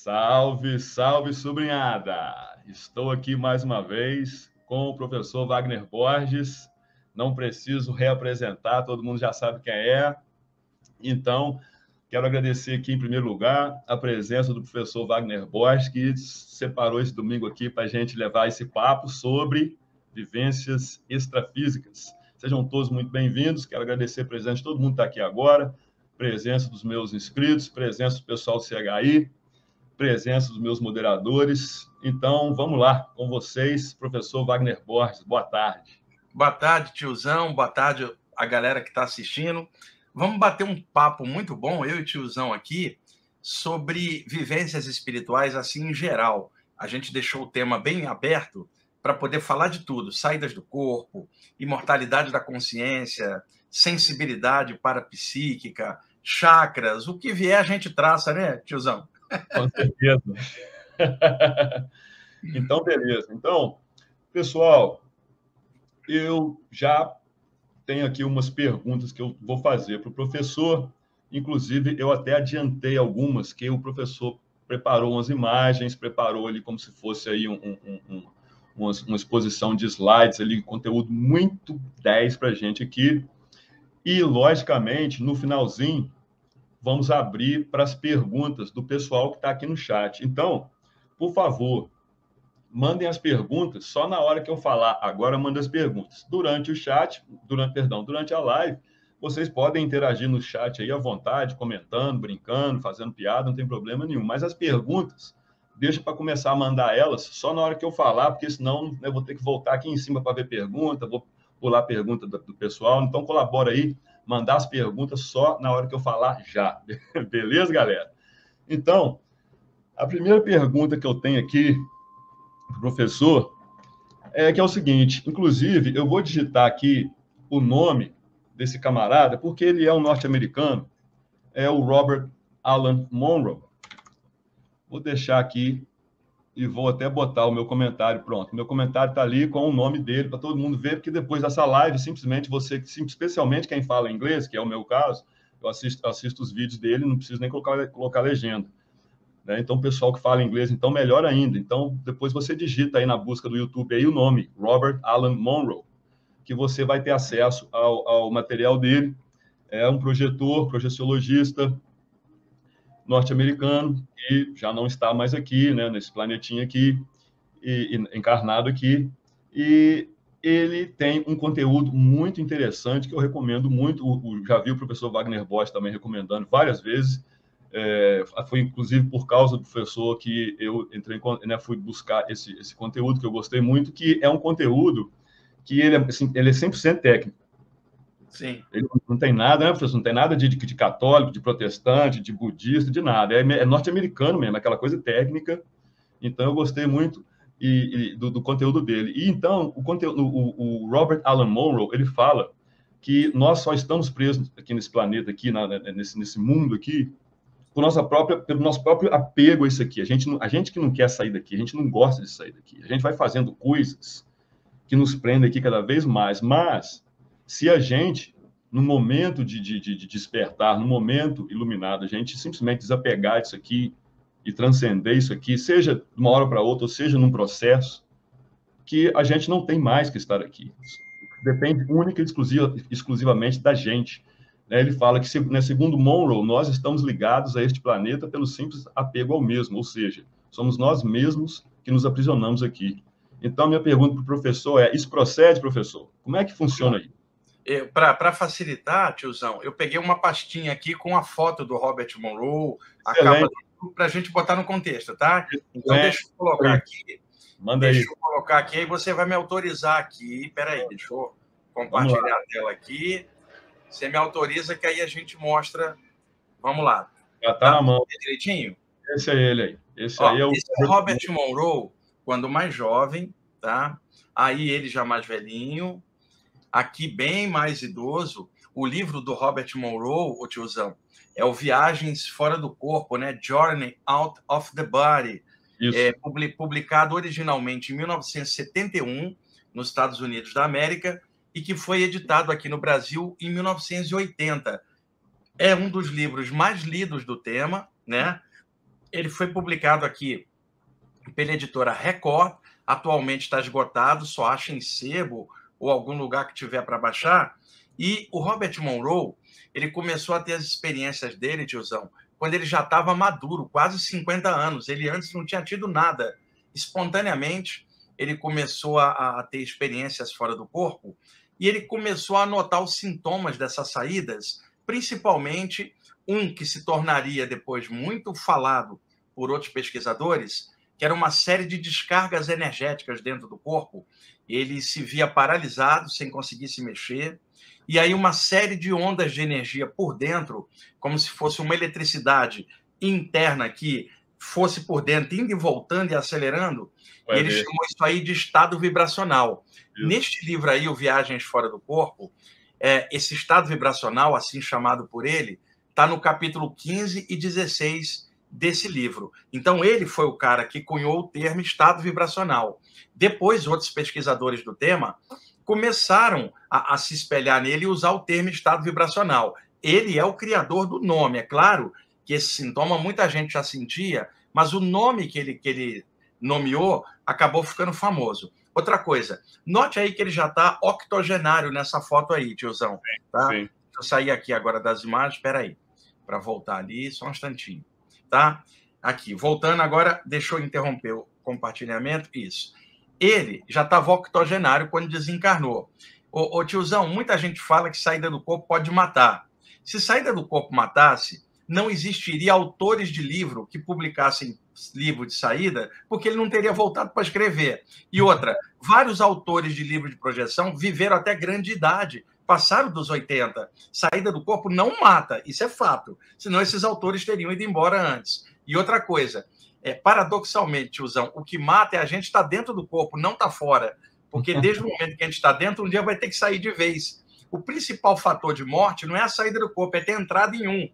Salve, salve, sobrinhada! Estou aqui mais uma vez com o professor Wagner Borges. Não preciso reapresentar, todo mundo já sabe quem é. Então, quero agradecer aqui, em primeiro lugar, a presença do professor Wagner Borges, que separou esse domingo aqui para a gente levar esse papo sobre vivências extrafísicas. Sejam todos muito bem-vindos. Quero agradecer a presença de todo mundo que está aqui agora, presença dos meus inscritos, presença do pessoal do CHI, presença dos meus moderadores. Então, vamos lá, com vocês, professor Wagner Borges. Boa tarde. Boa tarde, tiozão. Boa tarde a galera que está assistindo. Vamos bater um papo muito bom, eu e o tiozão aqui, sobre vivências espirituais assim em geral. A gente deixou o tema bem aberto para poder falar de tudo. Saídas do corpo, imortalidade da consciência, sensibilidade parapsíquica, chakras, o que vier a gente traça, né, tiozão? Com certeza. Então, beleza. Então, pessoal, eu já tenho aqui umas perguntas que eu vou fazer para o professor. Inclusive, eu até adiantei algumas que o professor preparou umas imagens, preparou ali como se fosse aí uma exposição de slides ali, conteúdo muito 10 para a gente aqui. E, logicamente, no finalzinho, vamos abrir para as perguntas do pessoal que está aqui no chat. Então, por favor, mandem as perguntas só na hora que eu falar. Agora, manda as perguntas. Durante o chat, durante a live, vocês podem interagir no chat aí à vontade, comentando, brincando, fazendo piada, não tem problema nenhum. Mas as perguntas, deixa para começar a mandar elas só na hora que eu falar, porque senão eu vou ter que voltar aqui em cima para ver pergunta, vou pular a pergunta do pessoal. Então, colabora aí, mandar as perguntas só na hora que eu falar já. Beleza, galera? Então, a primeira pergunta que eu tenho aqui para o professor que é o seguinte, inclusive, eu vou digitar aqui o nome desse camarada, porque ele é um norte-americano, é o Robert Alan Monroe. Vou deixar aqui e vou até botar o meu comentário pronto. Meu comentário está ali com o nome dele, para todo mundo ver, porque depois dessa live, simplesmente você, especialmente quem fala inglês, que é o meu caso, eu assisto os vídeos dele, não preciso nem colocar legenda. Né? Então, o pessoal que fala inglês, então, melhor ainda. Então, depois você digita aí na busca do YouTube aí o nome, Robert Alan Monroe, que você vai ter acesso ao material dele. É um projeciologista norte-americano, que já não está mais aqui, né, nesse planetinha aqui, encarnado aqui, e ele tem um conteúdo muito interessante que eu recomendo muito. Já vi o professor Wagner Borges também recomendando várias vezes. Foi inclusive por causa do professor que eu entrei, né, fui buscar esse conteúdo que eu gostei muito, que é um conteúdo que ele é 100% técnico. Sim. Ele não tem nada, né, professor? Não tem nada de católico, de protestante, de budista, de nada. É norte-americano mesmo, aquela coisa técnica. Então, eu gostei muito do conteúdo dele. E, então, o Robert Alan Monroe, ele fala que nós só estamos presos aqui nesse planeta, aqui nesse mundo aqui, pelo nosso próprio apego a isso aqui. A gente que não quer sair daqui, a gente não gosta de sair daqui. A gente vai fazendo coisas que nos prendem aqui cada vez mais. Mas, se a gente, no momento de despertar, no momento iluminado, a gente simplesmente desapegar disso aqui e transcender isso aqui, seja de uma hora para outra, ou seja num processo, que a gente não tem mais que estar aqui. Depende única e exclusivamente da gente. Ele fala que, segundo Monroe, nós estamos ligados a este planeta pelo simples apego ao mesmo, ou seja, somos nós mesmos que nos aprisionamos aqui. Então, minha pergunta para o professor é, isso procede, professor? Como é que funciona aí? Para facilitar, tiozão, eu peguei uma pastinha aqui com a foto do Robert Monroe, a capa para a gente botar no contexto, tá? Então, deixa eu colocar aqui. Deixa eu colocar aqui, aí você vai me autorizar aqui. Peraí, deixa eu compartilhar a tela aqui. Você me autoriza que aí a gente mostra. Vamos lá. Já está na mão. Direitinho? Esse é ele aí. Esse é Robert Monroe, quando mais jovem, tá? Aí ele já mais velhinho. Aqui bem mais idoso. O livro do Robert Monroe, o tiozão, é o Viagens Fora do Corpo, né? Journey Out of the Body. Publicado originalmente em 1971, nos Estados Unidos da América, e que foi editado aqui no Brasil em 1980. É um dos livros mais lidos do tema, né? ele foi publicado aqui pela editora Record, atualmente está esgotado, só acha em sebo ou algum lugar que tiver para baixar. E o Robert Monroe, ele começou a ter as experiências dele, tiozão, quando ele já estava maduro, quase 50 anos. Ele antes não tinha tido nada. Espontaneamente, ele começou a ter experiências fora do corpo e ele começou a notar os sintomas dessas saídas, principalmente um que se tornaria depois muito falado por outros pesquisadores, que era uma série de descargas energéticas dentro do corpo. Ele se via paralisado, sem conseguir se mexer, e aí uma série de ondas de energia por dentro, como se fosse uma eletricidade interna que fosse por dentro, indo e voltando e acelerando, e ele chamou isso aí de estado vibracional. Isso. Neste livro aí, o Viagens Fora do Corpo, esse estado vibracional, assim chamado por ele, está no capítulo 15 e 16 desse livro. Então, ele foi o cara que cunhou o termo estado vibracional. Depois, outros pesquisadores do tema começaram a se espelhar nele e usar o termo estado vibracional. Ele é o criador do nome. É claro que esse sintoma muita gente já sentia, mas o nome que ele nomeou acabou ficando famoso. Outra coisa, note aí que ele já está octogenário nessa foto aí, tiozão. Tá? Sim. Deixa eu sair aqui agora das imagens, espera aí, para voltar ali, só um instantinho. Tá? Aqui, voltando agora, deixa eu interromper o compartilhamento, isso. Ele já estava octogenário quando desencarnou. Ô tiozão, muita gente fala que saída do corpo pode matar. Se saída do corpo matasse, não existiria autores de livro que publicassem livro de saída, porque ele não teria voltado para escrever. E outra, vários autores de livro de projeção viveram até grande idade, passaram dos 80. Saída do corpo não mata, isso é fato. Senão esses autores teriam ido embora antes. E outra coisa, paradoxalmente, tiozão, o que mata é a gente estar dentro do corpo, não estar fora. Porque desde o momento que a gente está dentro, um dia vai ter que sair de vez. O principal fator de morte não é a saída do corpo, é ter entrado em um.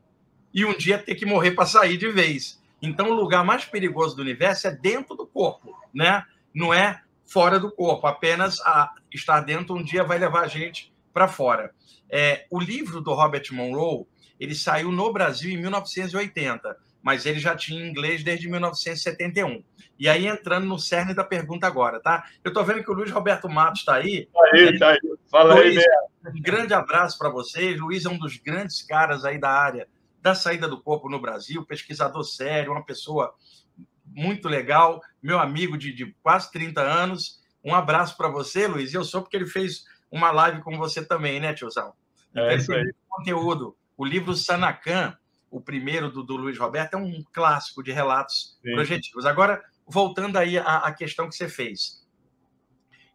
E um dia ter que morrer para sair de vez. Então, o lugar mais perigoso do universo é dentro do corpo, né? Não é fora do corpo. Apenas estar dentro um dia vai levar a gente para fora. O livro do Robert Monroe, ele saiu no Brasil em 1980, mas ele já tinha inglês desde 1971. E aí, entrando no cerne da pergunta agora, tá? Eu estou vendo que o Luiz Roberto Matos está aí. Tá aí. Fala Luiz, aí, Beto. Um grande abraço para vocês. Luiz é um dos grandes caras aí da área da saída do corpo no Brasil, pesquisador sério, uma pessoa muito legal, meu amigo de quase 30 anos. Um abraço para você, Luiz. E eu sou porque ele fez uma live com você também, né, tiozão? Então, isso aí. Conteúdo. O livro Sanacan, o primeiro do Luiz Roberto, é um clássico de relatos projetivos. Agora, voltando aí à questão que você fez.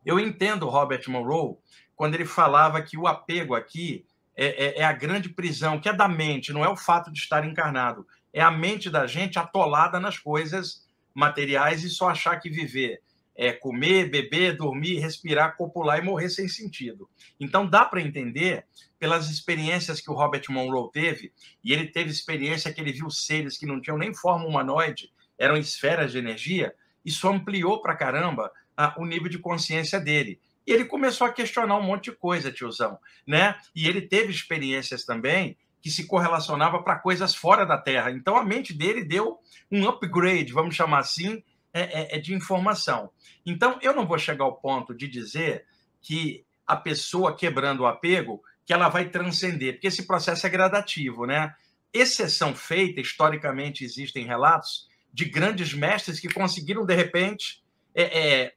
Eu entendo o Robert Monroe quando ele falava que o apego aqui é a grande prisão, que é da mente, não é o fato de estar encarnado. É a mente da gente atolada nas coisas materiais e só achar que viver é comer, beber, dormir, respirar, copular e morrer sem sentido. Então, dá para entender, pelas experiências que o Robert Monroe teve, e ele teve experiência que ele viu seres que não tinham nem forma humanoide, eram esferas de energia, isso ampliou para caramba o nível de consciência dele. E ele começou a questionar um monte de coisa, tiozão, né? E ele teve experiências também que se correlacionava para coisas fora da Terra. Então, a mente dele deu um upgrade, vamos chamar assim, de informação. Então, eu não vou chegar ao ponto de dizer que a pessoa quebrando o apego, que ela vai transcender, porque esse processo é gradativo, né? Exceção feita, historicamente existem relatos de grandes mestres que conseguiram, de repente,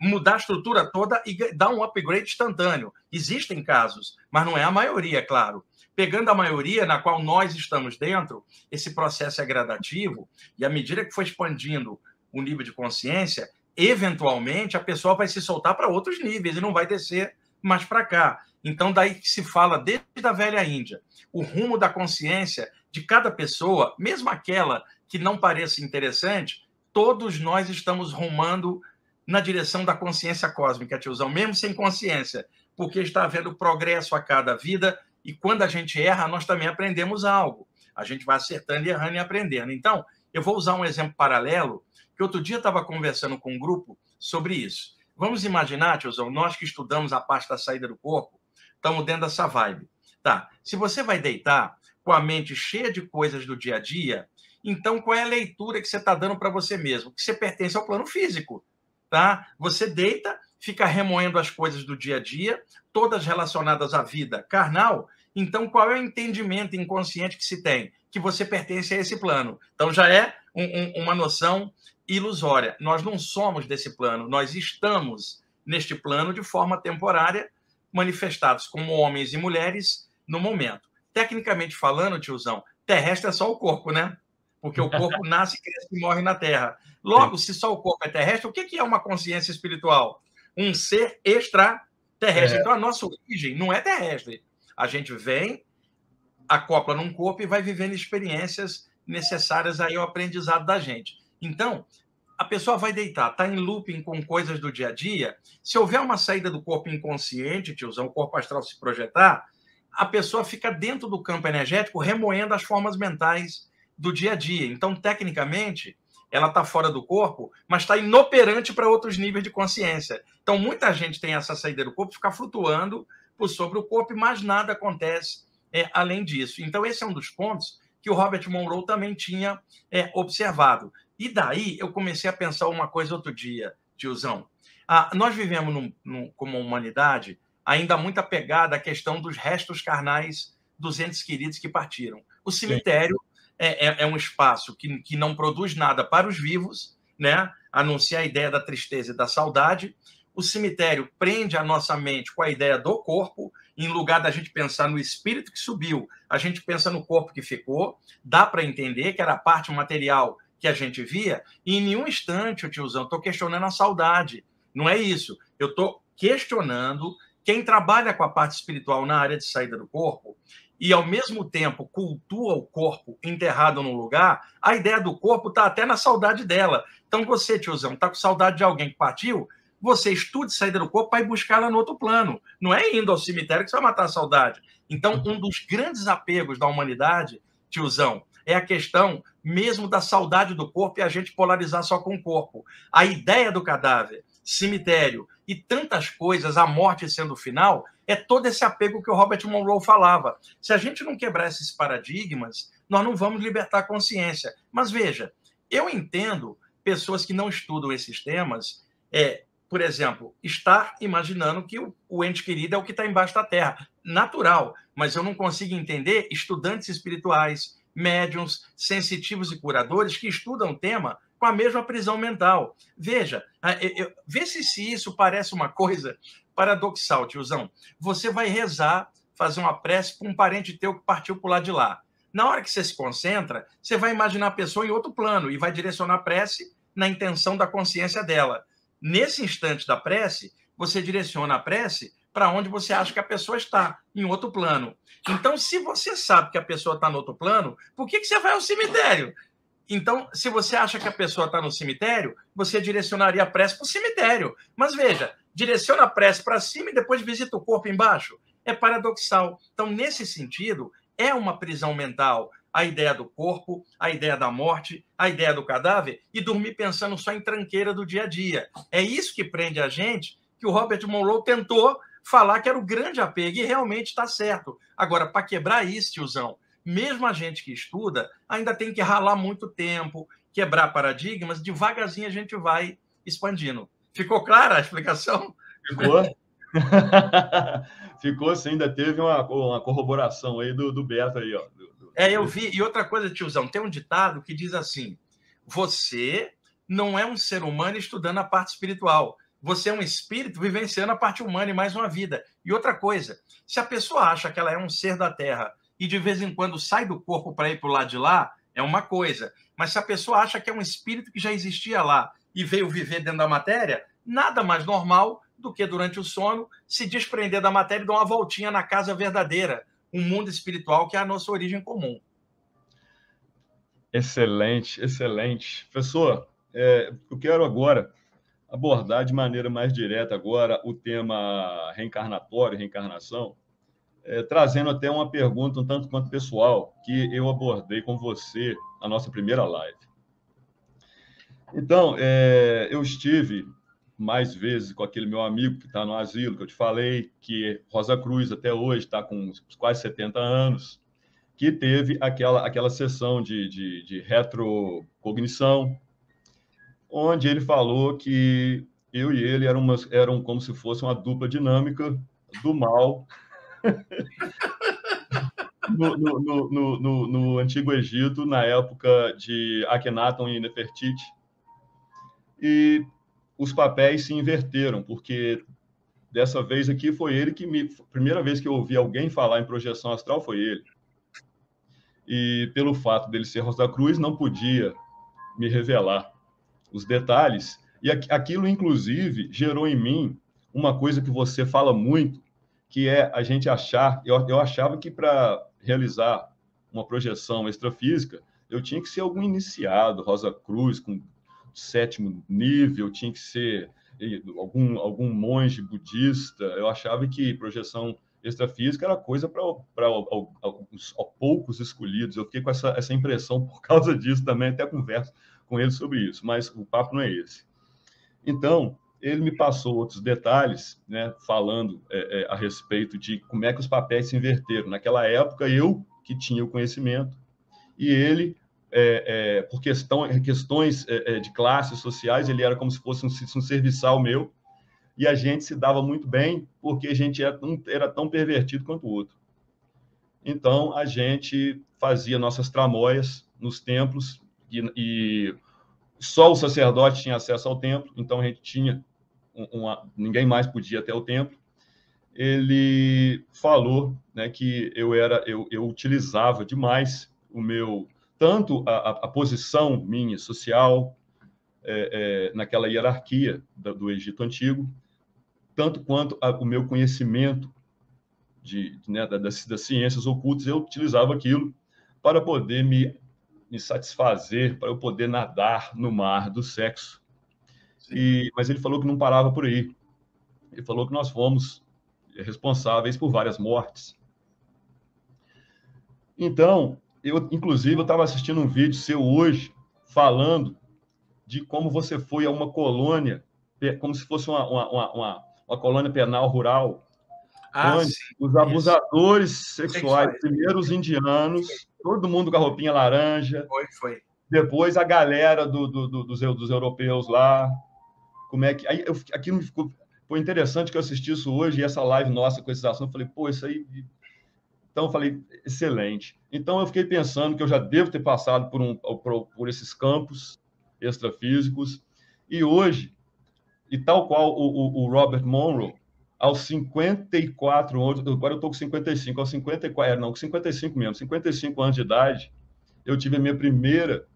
mudar a estrutura toda e dar um upgrade instantâneo. Existem casos, mas não é a maioria, claro. Pegando a maioria na qual nós estamos dentro, esse processo é gradativo e à medida que for expandindo o nível de consciência, eventualmente a pessoa vai se soltar para outros níveis e não vai descer mais para cá. Então, daí que se fala desde a velha Índia, o rumo da consciência de cada pessoa, mesmo aquela que não pareça interessante, todos nós estamos rumando na direção da consciência cósmica, tiozão, mesmo sem consciência, porque está havendo progresso a cada vida e quando a gente erra, nós também aprendemos algo. A gente vai acertando e errando e aprendendo. Então, eu vou usar um exemplo paralelo, que outro dia eu estava conversando com um grupo sobre isso. Vamos imaginar, tiozão, nós que estudamos a parte da saída do corpo, estamos dentro dessa vibe. Tá, se você vai deitar com a mente cheia de coisas do dia a dia Então, qual é a leitura que você está dando para você mesmo? Que você pertence ao plano físico, tá? Você deita, fica remoendo as coisas do dia a dia, todas relacionadas à vida carnal. Então, qual é o entendimento inconsciente que se tem? Que você pertence a esse plano. Então, já é uma noção ilusória. Nós não somos desse plano, nós estamos neste plano de forma temporária, manifestados como homens e mulheres no momento. Tecnicamente falando, tiozão, terrestre é só o corpo, né? Porque o corpo nasce, cresce e morre na Terra. Logo, se só o corpo é terrestre, o que é uma consciência espiritual? Um ser extraterrestre. Então, a nossa origem não é terrestre. A gente vem, acopla num corpo e vai vivendo experiências necessárias aí ao aprendizado da gente. Então, a pessoa vai deitar, está em looping com coisas do dia a dia. Se houver uma saída do corpo inconsciente, tiozão, o corpo astral se projetar, a pessoa fica dentro do campo energético remoendo as formas mentais do dia a dia. Então, tecnicamente, ela está fora do corpo, mas está inoperante para outros níveis de consciência. Então, muita gente tem essa saída do corpo, fica flutuando por sobre o corpo e mais nada acontece além disso. Então, esse é um dos pontos que o Robert Monroe também tinha observado. E daí eu comecei a pensar uma coisa outro dia, tiozão. Nós vivemos como humanidade ainda muito apegada à questão dos restos carnais dos entes queridos que partiram. O cemitério é um espaço que não produz nada para os vivos, né? A não ser a ideia da tristeza e da saudade. O cemitério prende a nossa mente com a ideia do corpo. Em lugar da gente pensar no espírito que subiu, a gente pensa no corpo que ficou. Dá para entender que era a parte material que a gente via, e em nenhum instante, tiozão, estou questionando a saudade. Não é isso. Eu estou questionando quem trabalha com a parte espiritual na área de saída do corpo e, ao mesmo tempo, cultua o corpo enterrado num lugar, a ideia do corpo está até na saudade dela. Então, você, tiozão, está com saudade de alguém que partiu, você estude saída do corpo para ir buscá-la no outro plano. Não é indo ao cemitério que você vai matar a saudade. Então, um dos grandes apegos da humanidade, tiozão, é a questão mesmo da saudade do corpo e a gente polarizar só com o corpo. A ideia do cadáver, cemitério e tantas coisas, a morte sendo o final, é todo esse apego que o Robert Monroe falava. Se a gente não quebrar esses paradigmas, nós não vamos libertar a consciência. Mas veja, eu entendo pessoas que não estudam esses temas, por exemplo, estar imaginando que o ente querido é o que está embaixo da terra. Natural, mas eu não consigo entender estudantes espirituais, médiuns, sensitivos e curadores que estudam o tema com a mesma prisão mental. Veja, vê se isso parece uma coisa paradoxal, tiozão. Você vai rezar, fazer uma prece para um parente teu que partiu por lá de lá. Na hora que você se concentra, você vai imaginar a pessoa em outro plano e vai direcionar a prece na intenção da consciência dela. Nesse instante da prece, você direciona a prece para onde você acha que a pessoa está, em outro plano. Então, se você sabe que a pessoa está no outro plano, por que você vai ao cemitério? Então, se você acha que a pessoa está no cemitério, você direcionaria a prece para o cemitério. Mas veja, direciona a prece para cima e depois visita o corpo embaixo. É paradoxal. Então, nesse sentido, é uma prisão mental a ideia do corpo, a ideia da morte, a ideia do cadáver e dormir pensando só em tranqueira do dia a dia. É isso que prende a gente, que o Robert Monroe tentou falar que era o grande apego e realmente está certo. Agora, para quebrar isso, tiozão, mesmo a gente que estuda, ainda tem que ralar muito tempo, quebrar paradigmas, devagarzinho a gente vai expandindo. Ficou clara a explicação? Ficou? Ficou sim, ainda teve uma corroboração aí do Beto aí, ó. Eu vi. E outra coisa, tiozão, tem um ditado que diz assim: você não é um ser humano estudando a parte espiritual. Você é um espírito vivenciando a parte humana e mais uma vida. E outra coisa, se a pessoa acha que ela é um ser da Terra e de vez em quando sai do corpo para ir para o lado de lá, é uma coisa. Mas se a pessoa acha que é um espírito que já existia lá e veio viver dentro da matéria, nada mais normal do que, durante o sono, se desprender da matéria e dar uma voltinha na casa verdadeira, um mundo espiritual que é a nossa origem comum. Excelente, excelente. Professor, eu quero agora abordar de maneira mais direta agora o tema reencarnatório, reencarnação, trazendo até uma pergunta um tanto quanto pessoal que eu abordei com você na nossa primeira live. Então, eu estive mais vezes com aquele meu amigo que está no asilo, que eu te falei, que Rosa Cruz até hoje está com quase 70 anos, que teve aquela sessão de retrocognição, onde ele falou que eu e ele eram como se fosse uma dupla dinâmica do mal no Antigo Egito, na época de Akhenaton e Nefertiti, e os papéis se inverteram, porque dessa vez aqui foi ele que primeira vez que eu ouvi alguém falar em projeção astral foi ele. E pelo fato dele ser Rosa Cruz, não podia me revelar os detalhes, e aquilo, inclusive, gerou em mim uma coisa que você fala muito, que é a gente achar... Eu achava que para realizar uma projeção extrafísica, eu tinha que ser algum iniciado, Rosa Cruz, com 7º nível, tinha que ser algum monge budista. Eu achava que projeção extrafísica era coisa para poucos escolhidos. Eu fiquei com essa impressão por causa disso também, até converso com ele sobre isso, mas o papo não é esse. Então, ele me passou outros detalhes, né, falando a respeito de como é que os papéis se inverteram. Naquela época, eu que tinha o conhecimento, e ele, por questões de classes sociais, ele era como se fosse um serviçal meu, e a gente se dava muito bem, porque a gente era tão pervertido quanto o outro. Então, a gente fazia nossas tramóias nos templos, e só o sacerdote tinha acesso ao templo, então a gente tinha ninguém mais podia até o templo. Ele falou, né, que eu utilizava demais o meu, tanto a posição minha social naquela hierarquia do Egito Antigo, tanto quanto o meu conhecimento das ciências ocultas. Eu utilizava aquilo para poder me satisfazer, para eu poder nadar no mar do sexo. Mas ele falou que não parava por aí. Ele falou que nós fomos responsáveis por várias mortes. Então, inclusive, eu estava assistindo um vídeo seu hoje falando de como você foi a uma colônia, como se fosse uma colônia penal rural, onde os abusadores sexuais, primeiro os indianos, todo mundo com a roupinha laranja, depois a galera dos europeus lá. Como é que... Aquilo foi interessante que eu assisti isso hoje, e essa live nossa com esses assuntos, eu falei, pô, isso aí... Então, eu falei, excelente. Então, eu fiquei pensando que eu já devo ter passado por esses campos extrafísicos, e hoje, e tal qual o Robert Monroe, aos 54 anos, agora eu estou com 55, aos 54, não, com 55 mesmo, 55 anos de idade, eu tive a minha primeira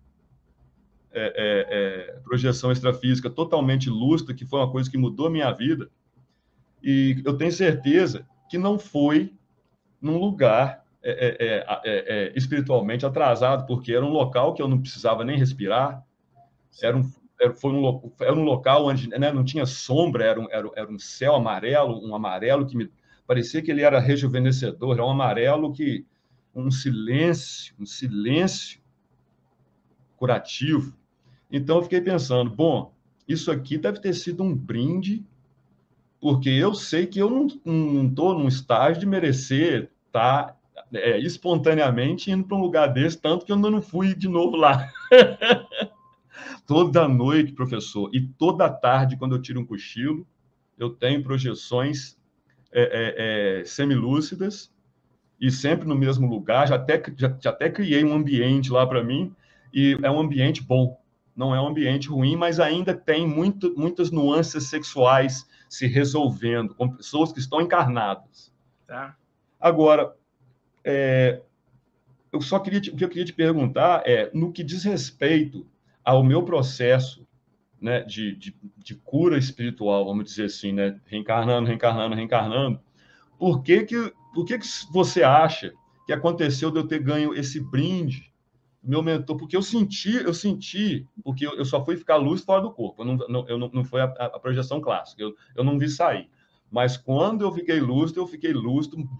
projeção extrafísica totalmente lúcida, que foi uma coisa que mudou a minha vida, e eu tenho certeza que não foi num lugar espiritualmente atrasado, porque era um local que eu não precisava nem respirar, era um local onde, né, não tinha sombra, era um céu amarelo, um amarelo que me parecia que ele era rejuvenescedor, era um amarelo que um silêncio curativo. Então eu fiquei pensando, bom, isso aqui deve ter sido um brinde, porque eu sei que eu não estou num estágio de merecer estar espontaneamente indo para um lugar desse, tanto que eu ainda não fui de novo lá. Toda noite, professor, e toda tarde, quando eu tiro um cochilo, eu tenho projeções semilúcidas, e sempre no mesmo lugar. Já até criei um ambiente lá para mim, e é um ambiente bom, não é um ambiente ruim, mas ainda tem muitas nuances sexuais se resolvendo, com pessoas que estão encarnadas. Tá. Agora, o que eu queria te perguntar no que diz respeito ao meu processo, né, de cura espiritual, vamos dizer assim, né, reencarnando, por que você acha que aconteceu de eu ter ganho esse brinde do meu mentor? Porque eu senti, porque eu só fui ficar lúcido fora do corpo, não foi a projeção clássica, eu não vi sair. Mas quando eu fiquei lúcido,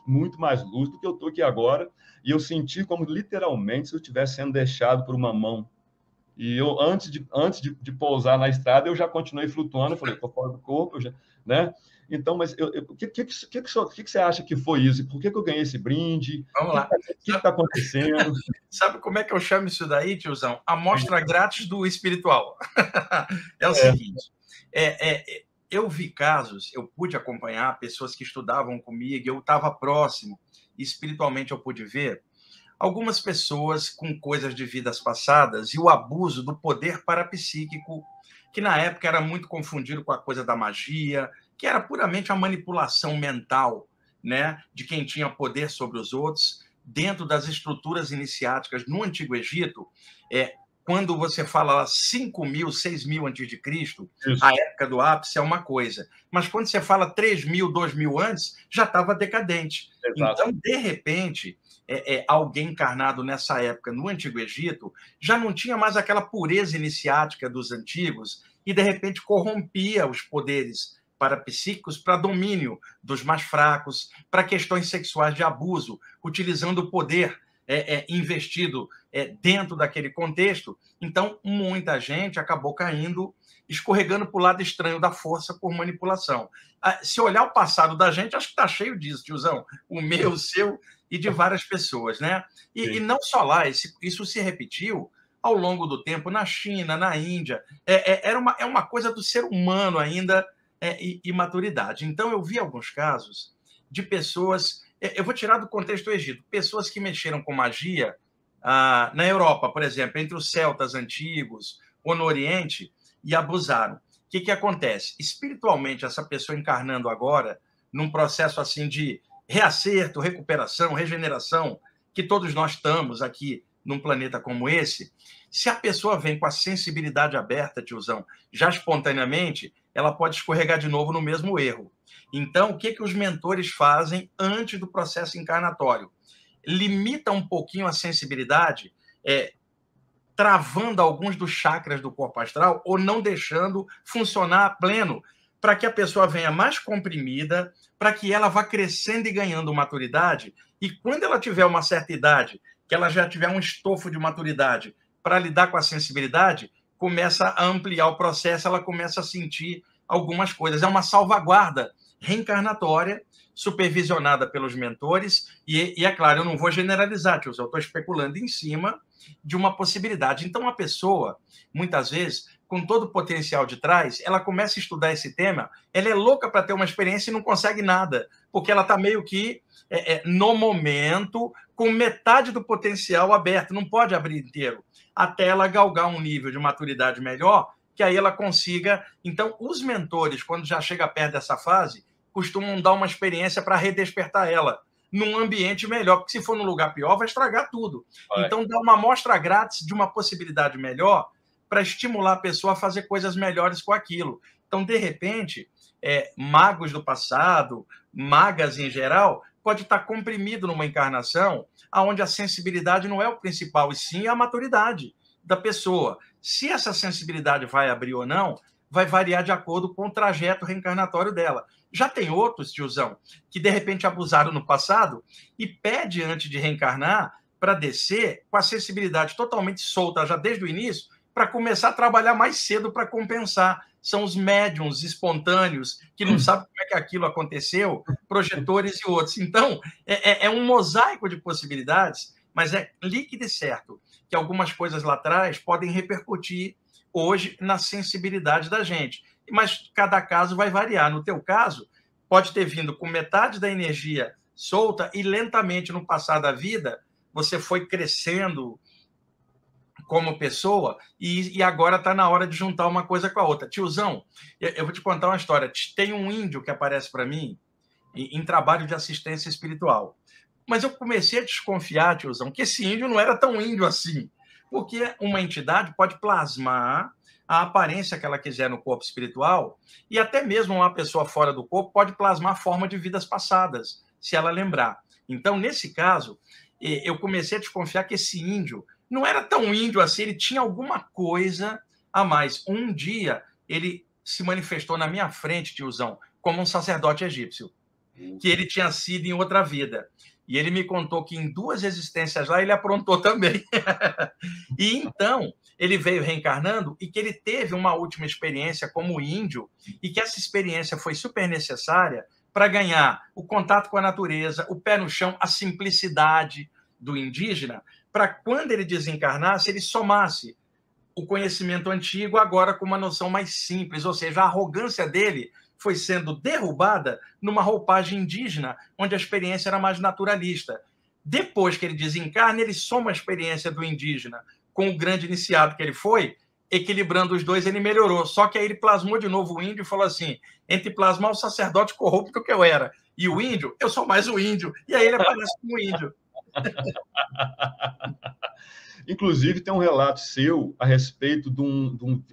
muito mais lúcido do que eu estou aqui agora, e eu senti como literalmente se eu estivesse sendo deixado por uma mão. E eu, antes de pousar na estrada, eu já continuei flutuando, eu falei, estou fora do corpo, né? Então, mas o que você acha que foi isso? Por que eu ganhei esse brinde? Vamos lá. O que está acontecendo? Sabe como é que eu chamo isso daí, tiozão? Amostra grátis do espiritual. É o É. seguinte, eu vi casos, eu pude acompanhar pessoas que estudavam comigo, eu estava próximo, espiritualmente eu pude ver algumas pessoas com coisas de vidas passadas e o abuso do poder parapsíquico, que na época era muito confundido com a coisa da magia, que era puramente a manipulação mental, né, de quem tinha poder sobre os outros, dentro das estruturas iniciáticas no Antigo Egito. Quando você fala lá 5.000, 6.000 antes de Cristo, Isso. a época do ápice é uma coisa. Mas quando você fala 3.000, 2.000 antes, já estava decadente. Exato. Então, de repente, alguém encarnado nessa época no Antigo Egito já não tinha mais aquela pureza iniciática dos antigos e, de repente, corrompia os poderes parapsíquicos para domínio dos mais fracos, para questões sexuais de abuso, utilizando o poder investido dentro daquele contexto. Então, muita gente acabou caindo, escorregando para o lado estranho da força por manipulação. Se olhar o passado da gente, acho que está cheio disso, tiozão. O meu, o seu e de várias pessoas, né? E não só lá, isso se repetiu ao longo do tempo na China, na Índia. É uma coisa do ser humano ainda e maturidade. Então, eu vi alguns casos de pessoas... Eu vou tirar do contexto do Egito. Pessoas que mexeram com magia na Europa, por exemplo, entre os celtas antigos ou no Oriente, e abusaram. O que acontece? Espiritualmente, essa pessoa encarnando agora, num processo assim de reacerto, recuperação, regeneração, que todos nós estamos aqui num planeta como esse, se a pessoa vem com a sensibilidade aberta, tiozão, já espontaneamente, ela pode escorregar de novo no mesmo erro. Então, o que os mentores fazem antes do processo encarnatório? Limita um pouquinho a sensibilidade, travando alguns dos chakras do corpo astral ou não deixando funcionar a pleno, para que a pessoa venha mais comprimida, para que ela vá crescendo e ganhando maturidade, e quando ela tiver uma certa idade, que ela já tiver um estofo de maturidade para lidar com a sensibilidade, começa a ampliar o processo, ela começa a sentir algumas coisas. É uma salvaguarda reencarnatória, supervisionada pelos mentores, e é claro, eu não vou generalizar, tio, eu estou especulando em cima de uma possibilidade. Então, a pessoa, muitas vezes, com todo o potencial de trás, ela começa a estudar esse tema, ela é louca para ter uma experiência e não consegue nada, porque ela está meio que, no momento, com metade do potencial aberto, não pode abrir inteiro, até ela galgar um nível de maturidade melhor, que aí ela consiga... Então, os mentores, quando já chega perto dessa fase, costumam dar uma experiência para redespertar ela num ambiente melhor, porque se for num lugar pior, vai estragar tudo. Então, dá uma amostra grátis de uma possibilidade melhor para estimular a pessoa a fazer coisas melhores com aquilo. Então, de repente, magos do passado, magas em geral, pode estar comprimido numa encarnação onde a sensibilidade não é o principal, e sim a maturidade da pessoa. Se essa sensibilidade vai abrir ou não, vai variar de acordo com o trajeto reencarnatório dela. Já tem outros, tiozão, que de repente abusaram no passado e pede antes de reencarnar para descer com a sensibilidade totalmente solta já desde o início, para começar a trabalhar mais cedo para compensar. São os médiums espontâneos que não sabem como é que aquilo aconteceu, projetores e outros. Então, é um mosaico de possibilidades, mas é líquido e certo que algumas coisas lá atrás podem repercutir hoje na sensibilidade da gente. Mas cada caso vai variar. No teu caso, pode ter vindo com metade da energia solta e lentamente no passar da vida você foi crescendo como pessoa e agora está na hora de juntar uma coisa com a outra. Tiozão, eu vou te contar uma história. Tem um índio que aparece para mim em trabalho de assistência espiritual. Mas eu comecei a desconfiar, tiozão, que esse índio não era tão índio assim. Porque uma entidade pode plasmar a aparência que ela quiser no corpo espiritual e até mesmo uma pessoa fora do corpo pode plasmar a forma de vidas passadas, se ela lembrar. Então, nesse caso, eu comecei a desconfiar que esse índio não era tão índio assim, ele tinha alguma coisa a mais. Um dia, ele se manifestou na minha frente, tiozão, como um sacerdote egípcio, que ele tinha sido em outra vida. E ele me contou que em 2 existências lá ele aprontou também. E então, ele veio reencarnando e que ele teve uma última experiência como índio e que essa experiência foi super necessária para ganhar o contato com a natureza, o pé no chão, a simplicidade do indígena, para quando ele desencarnasse, ele somasse o conhecimento antigo agora com uma noção mais simples, ou seja, a arrogância dele foi sendo derrubada numa roupagem indígena, onde a experiência era mais naturalista. Depois que ele desencarna, ele soma a experiência do indígena com o grande iniciado que ele foi, equilibrando os dois, ele melhorou. Só que aí ele plasmou de novo o índio e falou assim, entre plasmar o sacerdote corrupto que eu era e o índio, eu sou mais o índio. E aí ele aparece como índio. Inclusive, tem um relato seu a respeito de um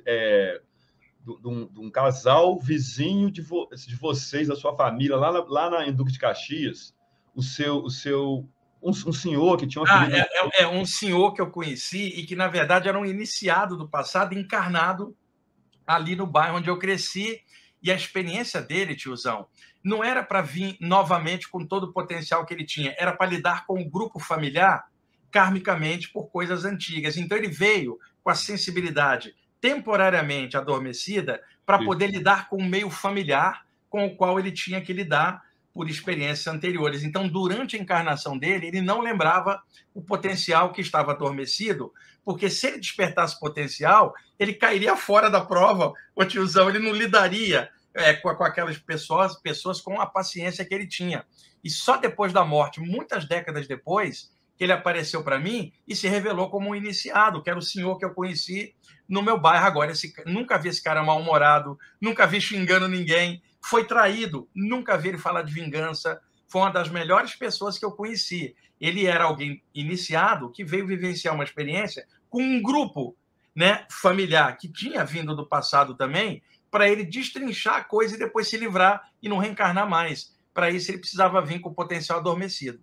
casal vizinho de vocês, da sua família, lá em Duque de Caxias, um senhor que tinha uma filha... É um senhor que eu conheci e que, na verdade, era um iniciado do passado, encarnado ali no bairro onde eu cresci, e a experiência dele, tiozão, não era para vir novamente com todo o potencial que ele tinha, era para lidar com o grupo familiar karmicamente por coisas antigas. Então, ele veio com a sensibilidade temporariamente adormecida para poder lidar com o meio familiar com o qual ele tinha que lidar por experiências anteriores. Então, durante a encarnação dele, ele não lembrava o potencial que estava adormecido, porque se ele despertasse potencial, ele cairia fora da prova, o tiozão, ele não lidaria com aquelas pessoas com a paciência que ele tinha. E só depois da morte, muitas décadas depois, que ele apareceu para mim e se revelou como um iniciado, que era o senhor que eu conheci no meu bairro. Agora, nunca vi esse cara mal-humorado, nunca vi xingando ninguém, foi traído, nunca vi ele falar de vingança, foi uma das melhores pessoas que eu conheci. Ele era alguém iniciado que veio vivenciar uma experiência com um grupo, né, familiar que tinha vindo do passado também, para ele destrinchar a coisa e depois se livrar e não reencarnar mais. Para isso, ele precisava vir com o potencial adormecido.